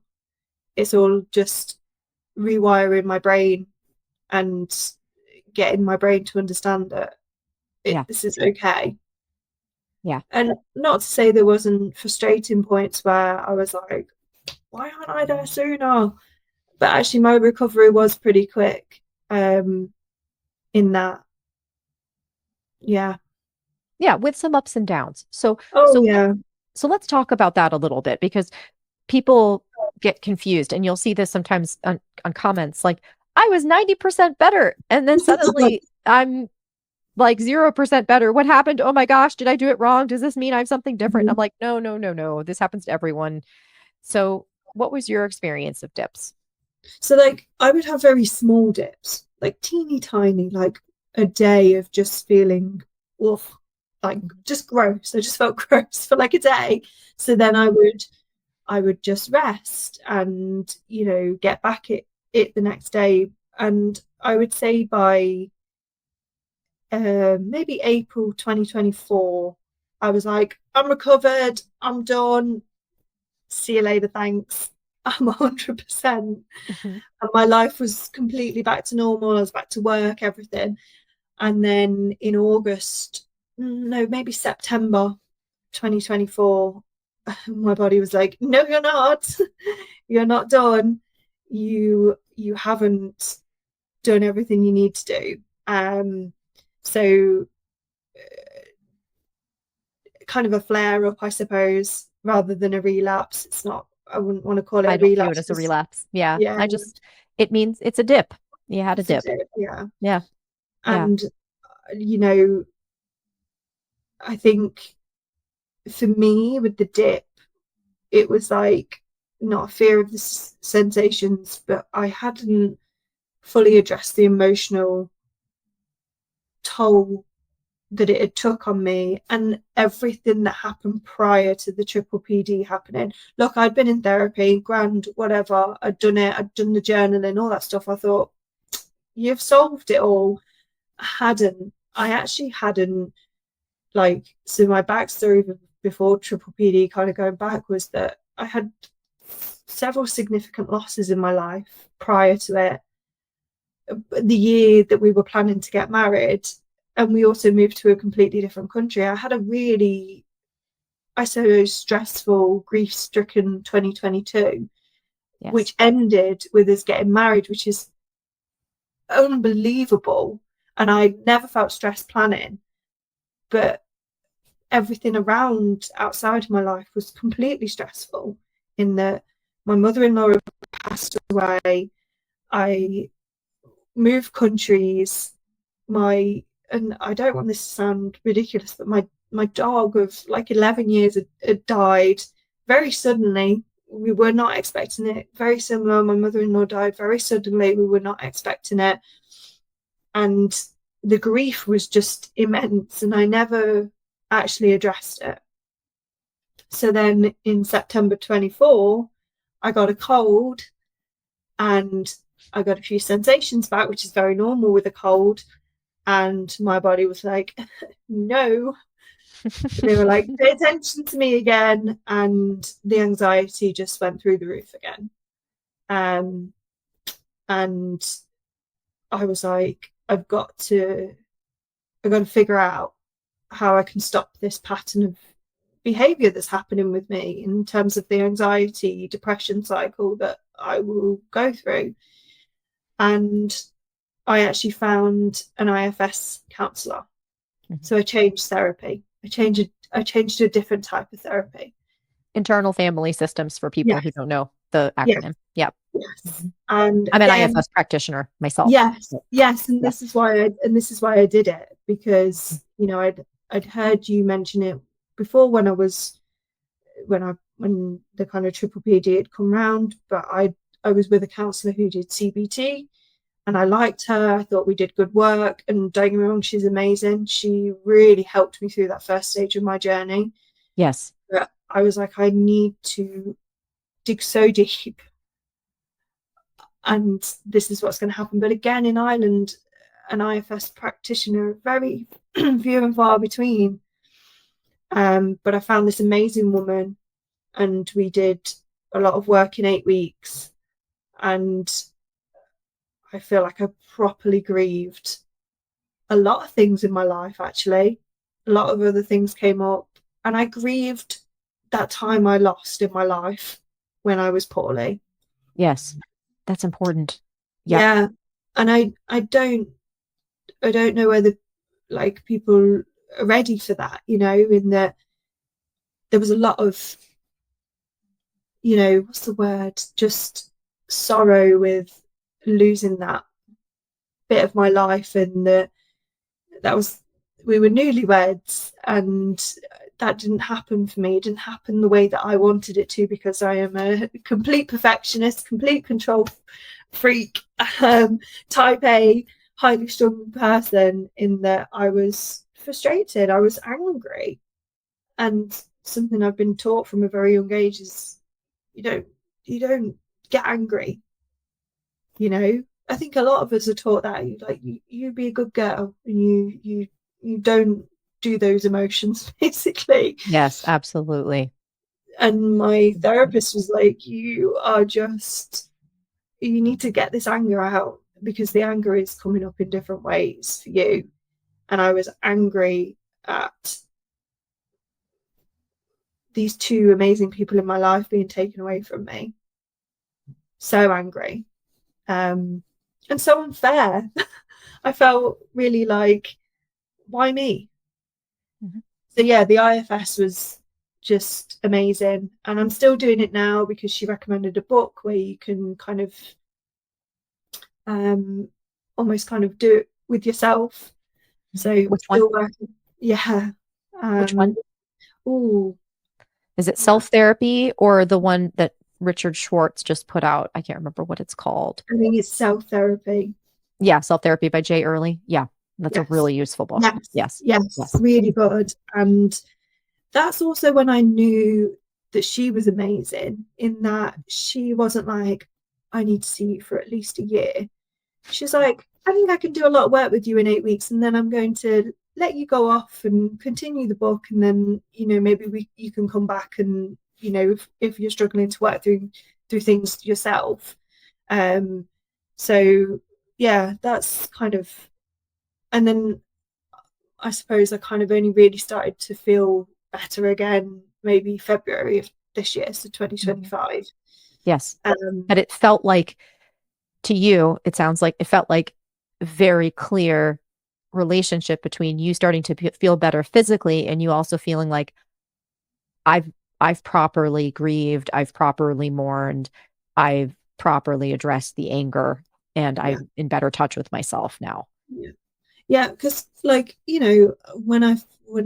It's all just rewiring my brain and getting my brain to understand that Yeah. this is okay. Yeah. And not to say there wasn't frustrating points where I was like, why aren't I there sooner? But actually, my recovery was pretty quick in that. Yeah. Yeah. With some ups and downs. So, Oh, so, yeah. so let's talk about that a little bit because people get confused and you'll see this sometimes on comments like, I was 90% better. And then suddenly I'm like 0% better. What happened? Oh my gosh, did I do it wrong? Does this mean I have something different? I'm like, no, no, no, no. This happens to everyone. So, what was your experience of dips? So, like, I would have very small dips, like teeny tiny, like a day of just feeling, oof, like Mhm. just gross. I just felt gross for like a day. So then I would just rest and, get back it the next day. And I would say by maybe April 2024, I was like, I'm recovered, I'm done. See you later, thanks. I'm 100%. Mhm. And my life was completely back to normal. I was back to work, everything. And then in August, no, maybe September 2024, my body was like, no, you're not. You're not done. You haven't done everything you need to do. So kind of a flare up, I suppose, rather than a relapse. It's not, I wouldn't want to call it I a don't view it relapse as a because, relapse. Yeah. yeah, It means it's a dip. You had a it's a dip. dip, yeah. Yeah. Yeah. And, you know, I think for me with the dip, it was like not a fear of the sensations, but I hadn't fully addressed the emotional toll that it had took on me and everything that happened prior to the triple PD happening. Look, I'd been in therapy, grand, whatever. I'd done it. I'd done the journaling, all that stuff. I thought, you've solved it all. I actually hadn't, like, so my backstory before triple PD, kind of going back, was that I had several significant losses in my life prior to it. The year that we were planning to get married, and we also moved to a completely different country, I had a really, I suppose, stressful, grief-stricken 2022, Yes. which ended with us getting married, which is unbelievable. And I never felt stress planning, but everything around outside of my life was completely stressful. In that my mother-in-law passed away, I moved countries, and I don't want this to sound ridiculous, but my dog of like 11 years had died very suddenly. We were not expecting it. Very similar. My mother-in-law died very suddenly. We were not expecting it. And the grief was just immense, and I never actually addressed it. So then in September 24, I got a cold and I got a few sensations back, which is very normal with a cold. And my body was like, no. They were like, pay attention to me again. And the anxiety just went through the roof again. Um, and I was like, I've got to figure out how I can stop this pattern of behavior that's happening with me in terms of the anxiety, depression cycle that I will go through. And I actually found an IFS counsellor. Mhm. So I changed therapy. I changed to a different type of therapy. Internal family systems for people who Yes, don't know the yes, acronym. Yep. yes. Mhm. And I'm an again, IFS practitioner myself. yes, So, yes, and yeah. this is why I did it, because I'd heard you mention it before when I was when the kind of triple PD had come round, but I was with a counsellor who did CBT, and I liked her. I thought we did good work, and don't get me wrong, she's amazing. She really helped me through that first stage of my journey. Yes. But I was like, I need to dig so deep, and this is what's going to happen. But again, in Ireland, an IFS practitioner very few and far between. But I found this amazing woman, and we did a lot of work in 8 weeks, and I feel like I properly grieved a lot of things in my life, actually. A lot of other things came up, and I grieved that time I lost in my life when I was poorly. Yes. That's important. Yep. Yeah. And I don't know whether like people are ready for that, in that there was a lot of, what's the word? Just sorrow with losing that bit of my life, and that was we were newlyweds, and that didn't happen for me. It didn't happen the way that I wanted it to, because I am a complete perfectionist, complete control freak, type A, highly strung person, in that I was frustrated, I was angry. And something I've been taught from a very young age is you don't you don't get angry, you know. I think a lot of us are taught that you be a good girl, and you don't do those emotions basically. Yes, absolutely. And my therapist was like, you need to get this anger out, because the anger is coming up in different ways for you. And I was angry at these two amazing people in my life being taken away from me. So angry. And so unfair. I felt really like, why me? Mhm. So yeah, the IFS was just amazing, and I'm still doing it now because she recommended a book where you can kind of um almost kind of do it with yourself. So Which one? still working. Yeah. Which one? um oh Is it I self-therapy or the one that Richard Schwartz just put out? I can't remember what it's called. think it's self-therapy. Yeah, Self-Therapy by Jay Early. Yeah, that's a Yes, really useful book. yes, Yes. yes, Yes. really good. And that's also when I knew that she was amazing, in that she wasn't like, I need to see you for at least a year. She's like, I think I can do a lot of work with you in 8 weeks, and then I'm going to let you go off and continue the book, and then maybe you can come back, and if you're struggling to work through things yourself. Um, so yeah, that's kind of, and then I suppose I kind of only really started to feel better again maybe February of this year, so Mhm. 2025. Yes. Um, But it felt like to you, it sounds like it felt like very clear relationship between you starting to feel better physically and you also feeling like I've I've properly grieved, I've properly mourned, I've properly addressed the anger, and yeah, I'm in better touch with myself now. yeah. Yeah, because when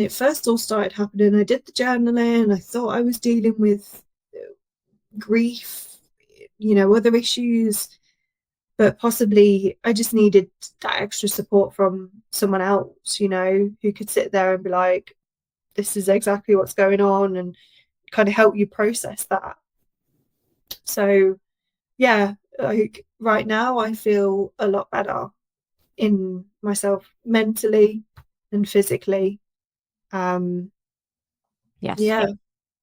it first all started happening, I did the journaling. I thought I was dealing with grief, other issues, but possibly I just needed that extra support from someone else, who could sit there and be like, "This is exactly what's going on," and kind of help you process that. So yeah, like right now, I feel a lot better in myself mentally and physically. Um, Yes. yeah.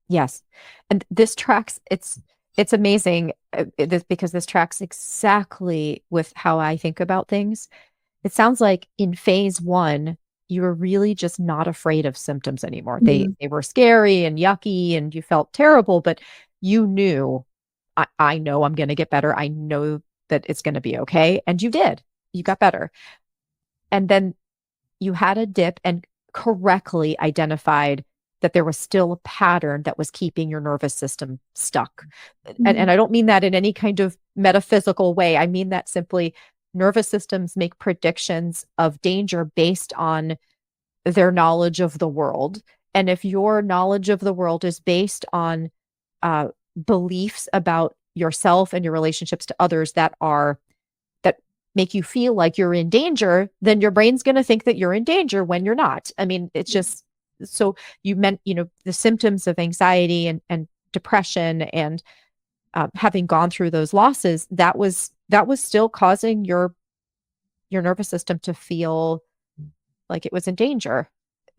Yes. And this tracks, it's amazing because this tracks exactly with how I think about things. It sounds like in phase one, you were really just not afraid of symptoms anymore. They Mm. they were scary and yucky and you felt terrible, but you knew I know I'm going to get better. I know that it's going to be okay. And you did. You got better. And then you had a dip and correctly identified that there was still a pattern that was keeping your nervous system stuck. And, Mm-hmm. and I don't mean that in any kind of metaphysical way. I mean that simply nervous systems make predictions of danger based on their knowledge of the world. And if your knowledge of the world is based on uh, beliefs about yourself and your relationships to others that make you feel like you're in danger, then your brain's going to think that you're in danger when you're not. I mean, it's just so you meant, the symptoms of anxiety and depression and having gone through those losses, that was still causing your nervous system to feel like it was in danger.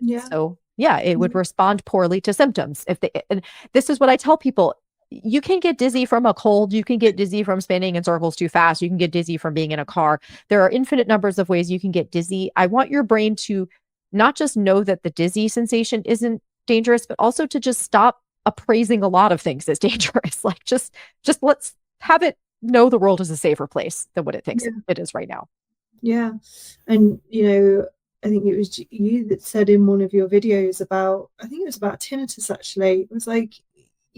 Yeah. So yeah, it would respond poorly to symptoms. And this is what I tell people. You can get dizzy from a cold. You can get dizzy from spinning in circles too fast. You can get dizzy from being in a car. There are infinite numbers of ways you can get dizzy. I want your brain to not just know that the dizzy sensation isn't dangerous, but also to just stop appraising a lot of things as dangerous. Like just let's have it know the world is a safer place than what it thinks it is right now. Yeah. And, I think it was you that said in one of your videos about, I think it was about tinnitus actually. It was like,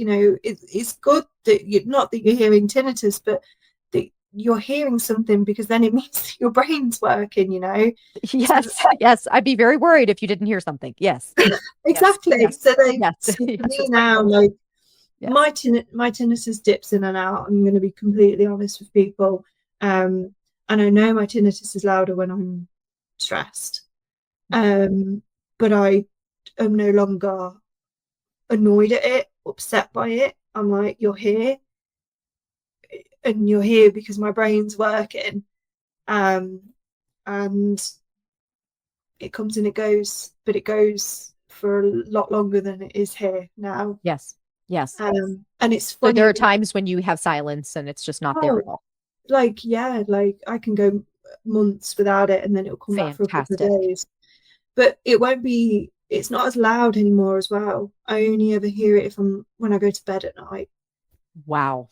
it's good that not that you're hearing tinnitus, but that you're hearing something because then it means that your brain's working, Yes, yes. I'd be very worried if you didn't hear something. Yes. Exactly. Yes. So Yes. for Yes, me it's now, right. like Yes. my tinnitus dips in and out. I'm going to be completely honest with people. And I know my tinnitus is louder when I'm stressed. But I am no longer annoyed at it, upset by it. I'm like, you're here, and you're here because my brain's working. And it comes and it goes, but it goes for a lot longer than it is here now. Yes. Yes. And it's So funny. there are times when you have silence and it's just not there at all. Like I can go months without it, and then it'll come back for a couple of Fantastic. days. But it won't be. It's not as loud anymore as well. I only ever hear it when I go to bed at night. Wow.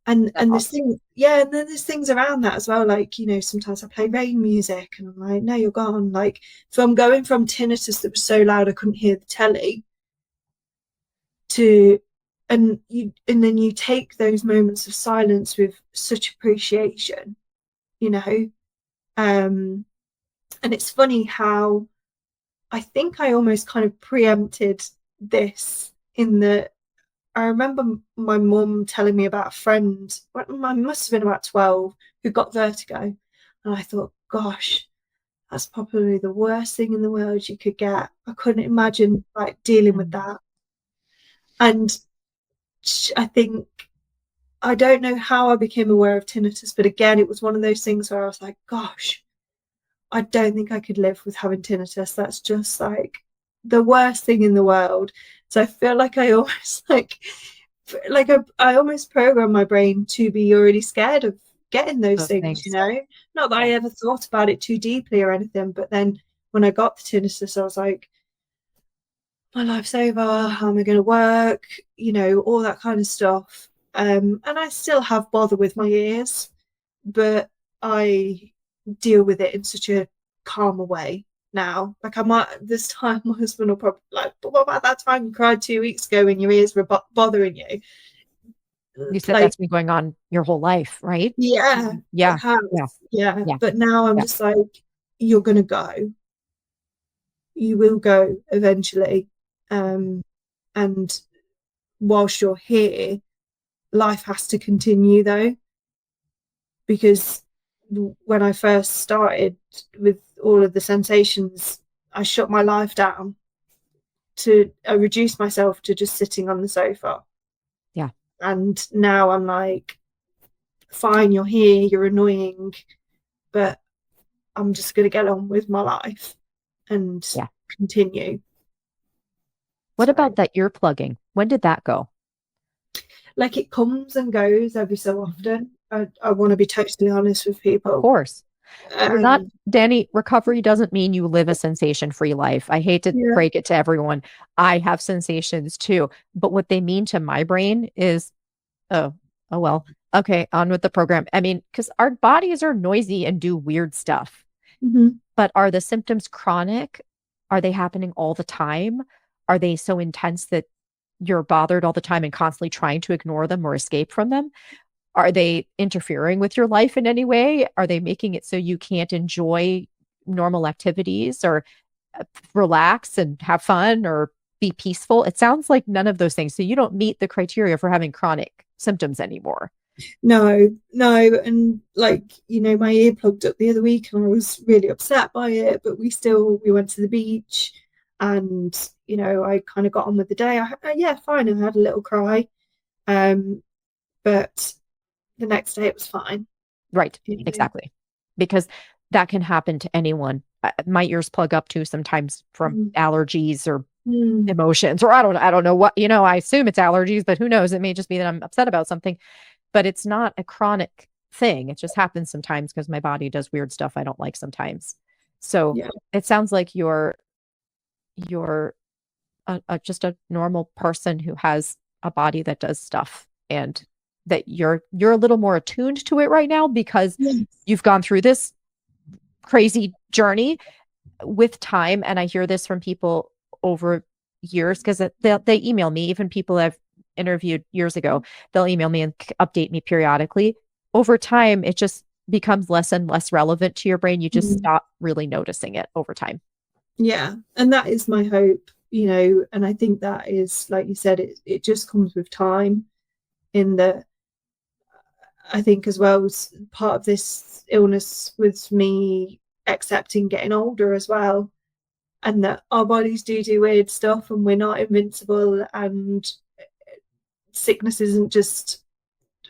And That's there's awesome. things, yeah, and then there's things around that as well. Like, sometimes I play rain music, and I'm like, no, you're gone. Like, so I'm going from tinnitus that was so loud I couldn't hear the telly to, and then you take those moments of silence with such appreciation, you know. And it's funny how I think I almost kind of preempted this in that I remember my mum telling me about a friend, I must have been about 12, who got vertigo. And I thought, gosh, that's probably the worst thing in the world you could get. I couldn't imagine like dealing with that. And I think, I don't know how I became aware of tinnitus, but again, it was one of those things where I was like, gosh, I don't think I could live with having tinnitus. That's just like the worst thing in the world. So I feel like I almost I almost program my brain to be already scared of getting those Those things, things. Not that I Yeah. ever thought about it too deeply or anything, but then when I got the tinnitus, I was like, my life's over, how am I going to work, all that kind of stuff. And I still have bother with my ears, but I deal with it in such a calmer way now. Like I might this time, my husband will probably like, but what about that time you cried 2 weeks ago and your ears were bothering you? You said Like, that's been going on your whole life, right? yeah, it Yeah. has. Yeah. Yeah. Yeah. But now I'm Yeah. just like, you're gonna go. You will go eventually. And whilst you're here, life has to continue though, because when I first started with all of the sensations, I shut my life down to reduce myself to just sitting on the sofa. Yeah. And now I'm like, fine, you're here, you're annoying, but I'm just going to get on with my life and Yeah. continue. What So, about that ear plugging? When did that go? like, it comes and goes every so often. I want to be totally honest with Of people. course. You're not, Um, Dani, recovery doesn't mean you live a sensation-free life. I hate to yeah. break it to everyone. I have sensations too, but what they mean to my brain is, oh, oh well, okay, on with the program. I mean, because our bodies are noisy and do weird stuff, Mm-hmm. but are the symptoms chronic? Are they happening all the time? Are they so intense that you're bothered all the time and constantly trying to ignore them or escape from them? Are they interfering with your life in any way? Are they making it so you can't enjoy normal activities or relax and have fun or be peaceful? It sounds like none of those things. So you don't meet the criteria for having chronic symptoms anymore. No, no, and like, my ear plugged up the other week and I was really upset by it, but we went to the beach and, I kind of got on with the day. Yeah, fine, I had a little cry. But the next day it was fine. Right. Exactly. Because that can happen to anyone. My ears plug up too sometimes from allergies or emotions, or I don't know what, I assume it's allergies, but who knows? It may just be that I'm upset about something, but it's not a chronic thing. It just happens sometimes because my body does weird stuff I don't like sometimes. So Yeah. it sounds like you're just a normal person who has a body that does stuff, and that you're a little more attuned to it right now because Yes. you've gone through this crazy journey with time. And I hear this from people over years because they email me, even people I've interviewed years ago, they'll email me and update me periodically. Over time, it just becomes less and less relevant to your brain. You just stop really noticing it over time. Yeah, and that is my hope, and I think that is, like you said, it just comes with time. In that, I think as well, as part of this illness was me accepting getting older as well, and that our bodies do weird stuff and we're not invincible, and sickness isn't just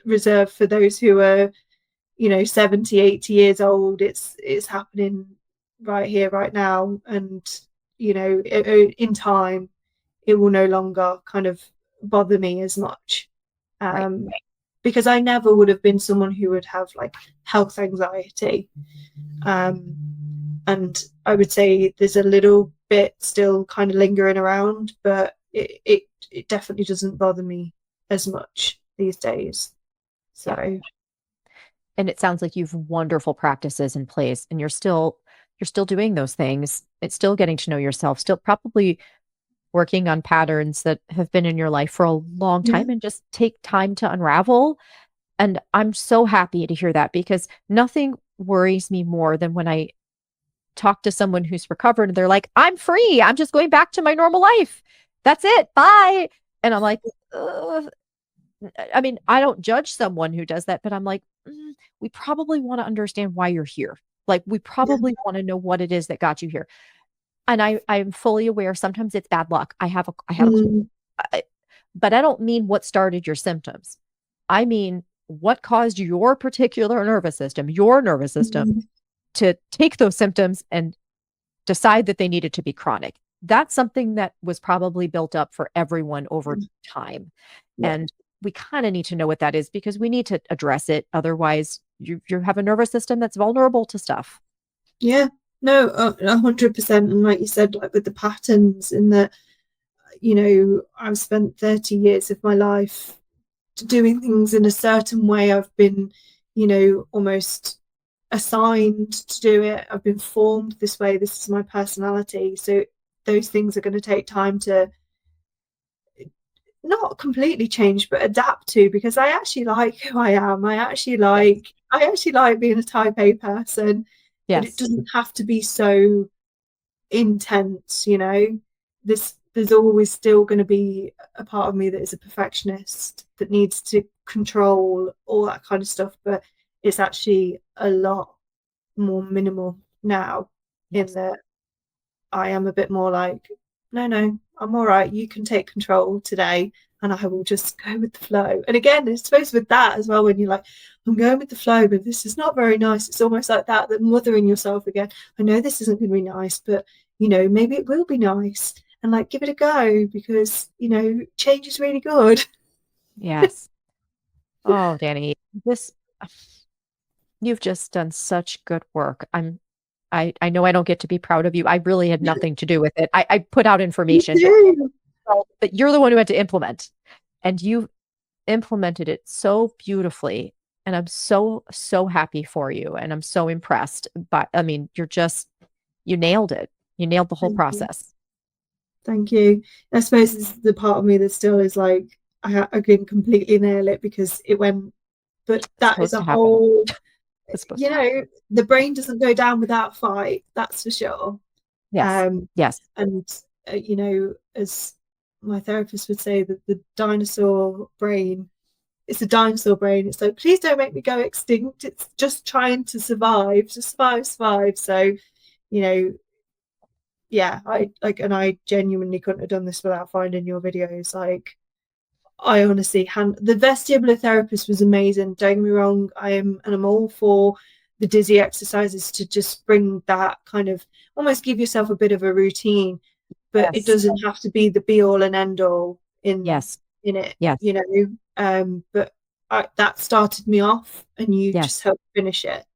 reserved for those who are 70, 80 years old. It's happening right here, right now, and in time it will no longer kind of bother me as much. Right. Because I never would have been someone who would have like health anxiety. And I would say there's a little bit still kind of lingering around, but it definitely doesn't bother me as much these days. So Yeah. And it sounds like you've wonderful practices in place, and you're still doing those things. It's still getting to know yourself, still probably working on patterns that have been in your life for a long yeah. time and just take time to unravel. And I'm so happy to hear that, because nothing worries me more than when I talk to someone who's recovered and they're like, I'm free. I'm just going back to my normal life. That's it. Bye. And I'm like, ugh. I mean, I don't judge someone who does that, but I'm like, we probably want to understand why you're here. Like, we probably want to know what it is that got you here. And I'm fully aware sometimes it's bad luck. I had a cold, but I don't mean what started your symptoms. I mean what caused your particular your nervous system to take those symptoms and decide that they needed to be chronic. That's something that was probably built up for everyone over time. Yeah. And we kind of need to know what that is, because we need to address it. Otherwise, you have a nervous system that's vulnerable to stuff. Yeah, no, 100%. And like you said, like with the patterns, in that, I've spent 30 years of my life doing things in a certain way. I've been, almost assigned to do it. I've been formed this way. This is my personality. So those things are going to take time to not completely change, but adapt to, because I actually like who I am. I actually like being a type A person, but it Yes. doesn't have to be so intense. There's always still going to be a part of me that is a perfectionist, that needs to control all that kind of stuff, but it's actually a lot more minimal now. Yes. In that I am a bit more like, no, I'm all right. You can take control today, and I will just go with the flow. And again, it's supposed with that as well, when you're like, I'm going with the flow, but this is not very nice. It's almost like that mothering yourself again. I know this isn't going to be nice, but maybe it will be nice. And like, give it a go, because change is really good. Yes. Oh, Dani, this you've just done such good work. I know I don't get to be proud of you. I really had nothing to do with it. I put out You information, do. but you're the one who had to implement, and you implemented it so beautifully. And I'm so, so happy for you. And I'm so impressed. But I mean, you nailed it. You nailed the whole Thank you. process. Thank you. I suppose this is the part of me that still is like, I couldn't completely nail it because it went, but It's that is supposed a to happen. whole, It's supposed to happen. the brain doesn't go down without a fight, that's for sure. Yes. Um, Yes. and, as my therapist would say, that the dinosaur brain, it's a dinosaur brain. It's like, please don't make me go extinct. It's just trying to survive, just survive, survive. So, you know, yeah, I like, and I genuinely couldn't have done this without finding your videos. Like, I honestly, the vestibular therapist was amazing. Don't get me wrong, I'm all for the dizzy exercises to just bring that kind of, almost give yourself a bit of a routine, but it Yes. doesn't have to be the be all and end all Yes. in it, Yes. But that started me off, and you just Yes. helped finish it.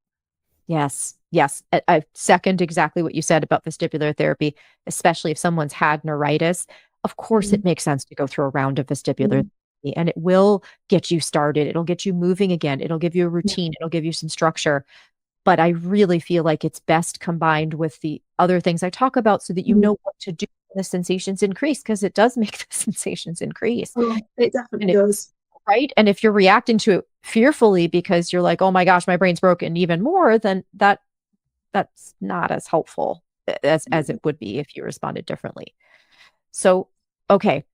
Yes. Yes. I second exactly what you said about vestibular therapy, especially if someone's had neuritis. Of course, Mm, it makes sense to go through a round of vestibular mm, therapy, and it will get you started. It'll get you moving again. It'll give you a yeah. routine. It'll give you some structure. But I really feel like it's best combined with the other things I talk about so that you Mm. know what to do when the sensations increase, because it does make the sensations increase. Oh, it definitely And it, does. right? And if you're reacting to it fearfully because you're like, oh my gosh, my brain's broken even more, then that's not as helpful as it would be if you responded differently. So, okay,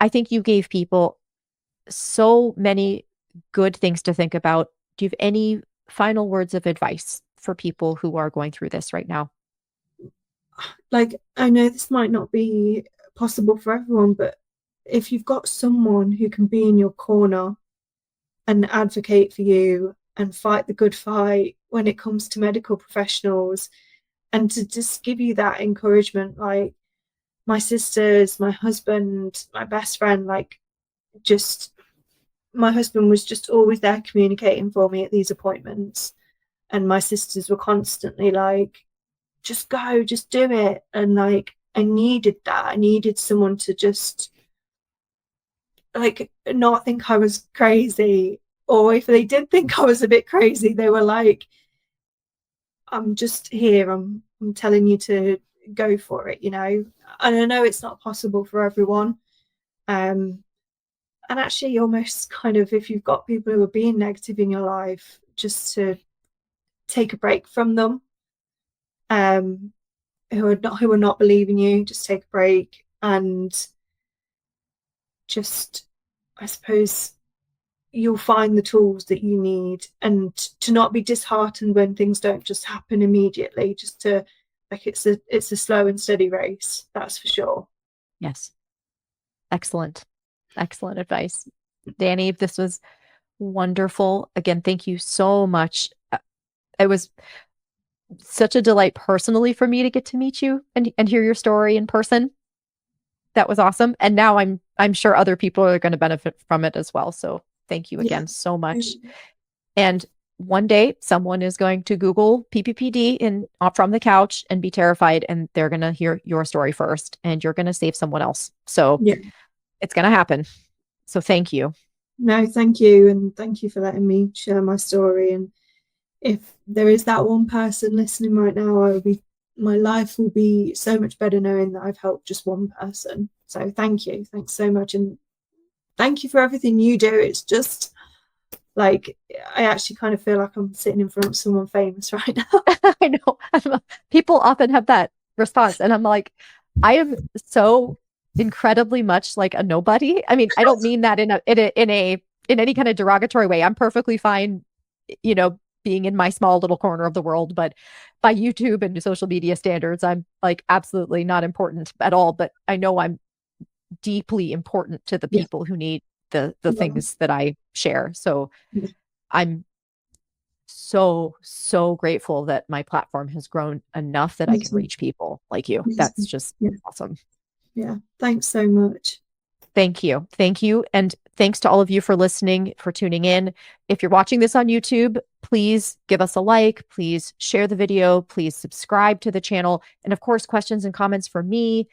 I think you gave people so many good things to think about. Do you have any final words of advice for people who are going through this right now? Like, I know this might not be possible for everyone, but if you've got someone who can be in your corner and advocate for you and fight the good fight when it comes to medical professionals, and to just give you that encouragement, like my sisters, my husband, my best friend, like, just my husband was just always there communicating for me at these appointments, and my sisters were constantly like, just go, just do it. And like, I needed that. I needed someone to just like not think I was crazy. Or if they did think I was a bit crazy, they were like, I'm just here. I'm telling you to go for it, And I know it's not possible for everyone. Um, and actually almost kind of, if you've got people who are being negative in your life, just to take a break from them. Um, who are not believing you, just take a break and just, I suppose, you'll find the tools that you need, and to not be disheartened when things don't just happen immediately, just to, like, it's a slow and steady race, that's for sure. Yes. Excellent. Excellent advice. Dani, this was wonderful. Again, thank you so much. It was such a delight personally for me to get to meet you and hear your story in person. That was awesome. And now I'm sure other people are going to benefit from it as well. So thank you Yeah. again so much. And one day someone is going to Google PPPD in from the couch and be terrified, and they're going to hear your story first, and you're going to save someone else. So Yeah. it's going to happen. So thank you. No, thank you, and thank you for letting me share my story. And if there is that one person listening right now, my life will be so much better knowing that I've helped just one person. So thank you. Thanks so much. And thank you for everything you do. It's just like, I actually kind of feel like I'm sitting in front of someone famous right now. I know. People often have that response, and I'm like, I am so incredibly much like a nobody. I mean, I don't mean that in any kind of derogatory way. I'm perfectly fine, being in my small little corner of the world, but by YouTube and social media standards, I'm like absolutely not important at all. But I know I'm deeply important to the Yeah. people who need the Yeah. things that I share. So Yeah. I'm so grateful that my platform has grown enough that I Me can too. reach people like you. Me That's too. just Yeah. awesome. Yeah. Thanks so much. Thank you. Thank you. And thanks to all of you for listening, for tuning in. If you're watching this on YouTube, please give us a like, please share the video, please subscribe to the channel. And of course, questions and comments for me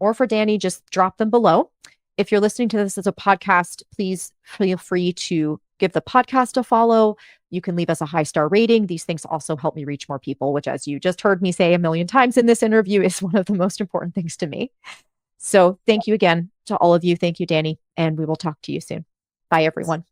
or for Dani, just drop them below. If you're listening to this as a podcast, please feel free to give the podcast a follow. You can leave us a 5-star rating. These things also help me reach more people, which, as you just heard me say a million times in this interview, is one of the most important things to me. So thank you again to all of you. Thank you, Dani. And we will talk to you soon. Bye, everyone.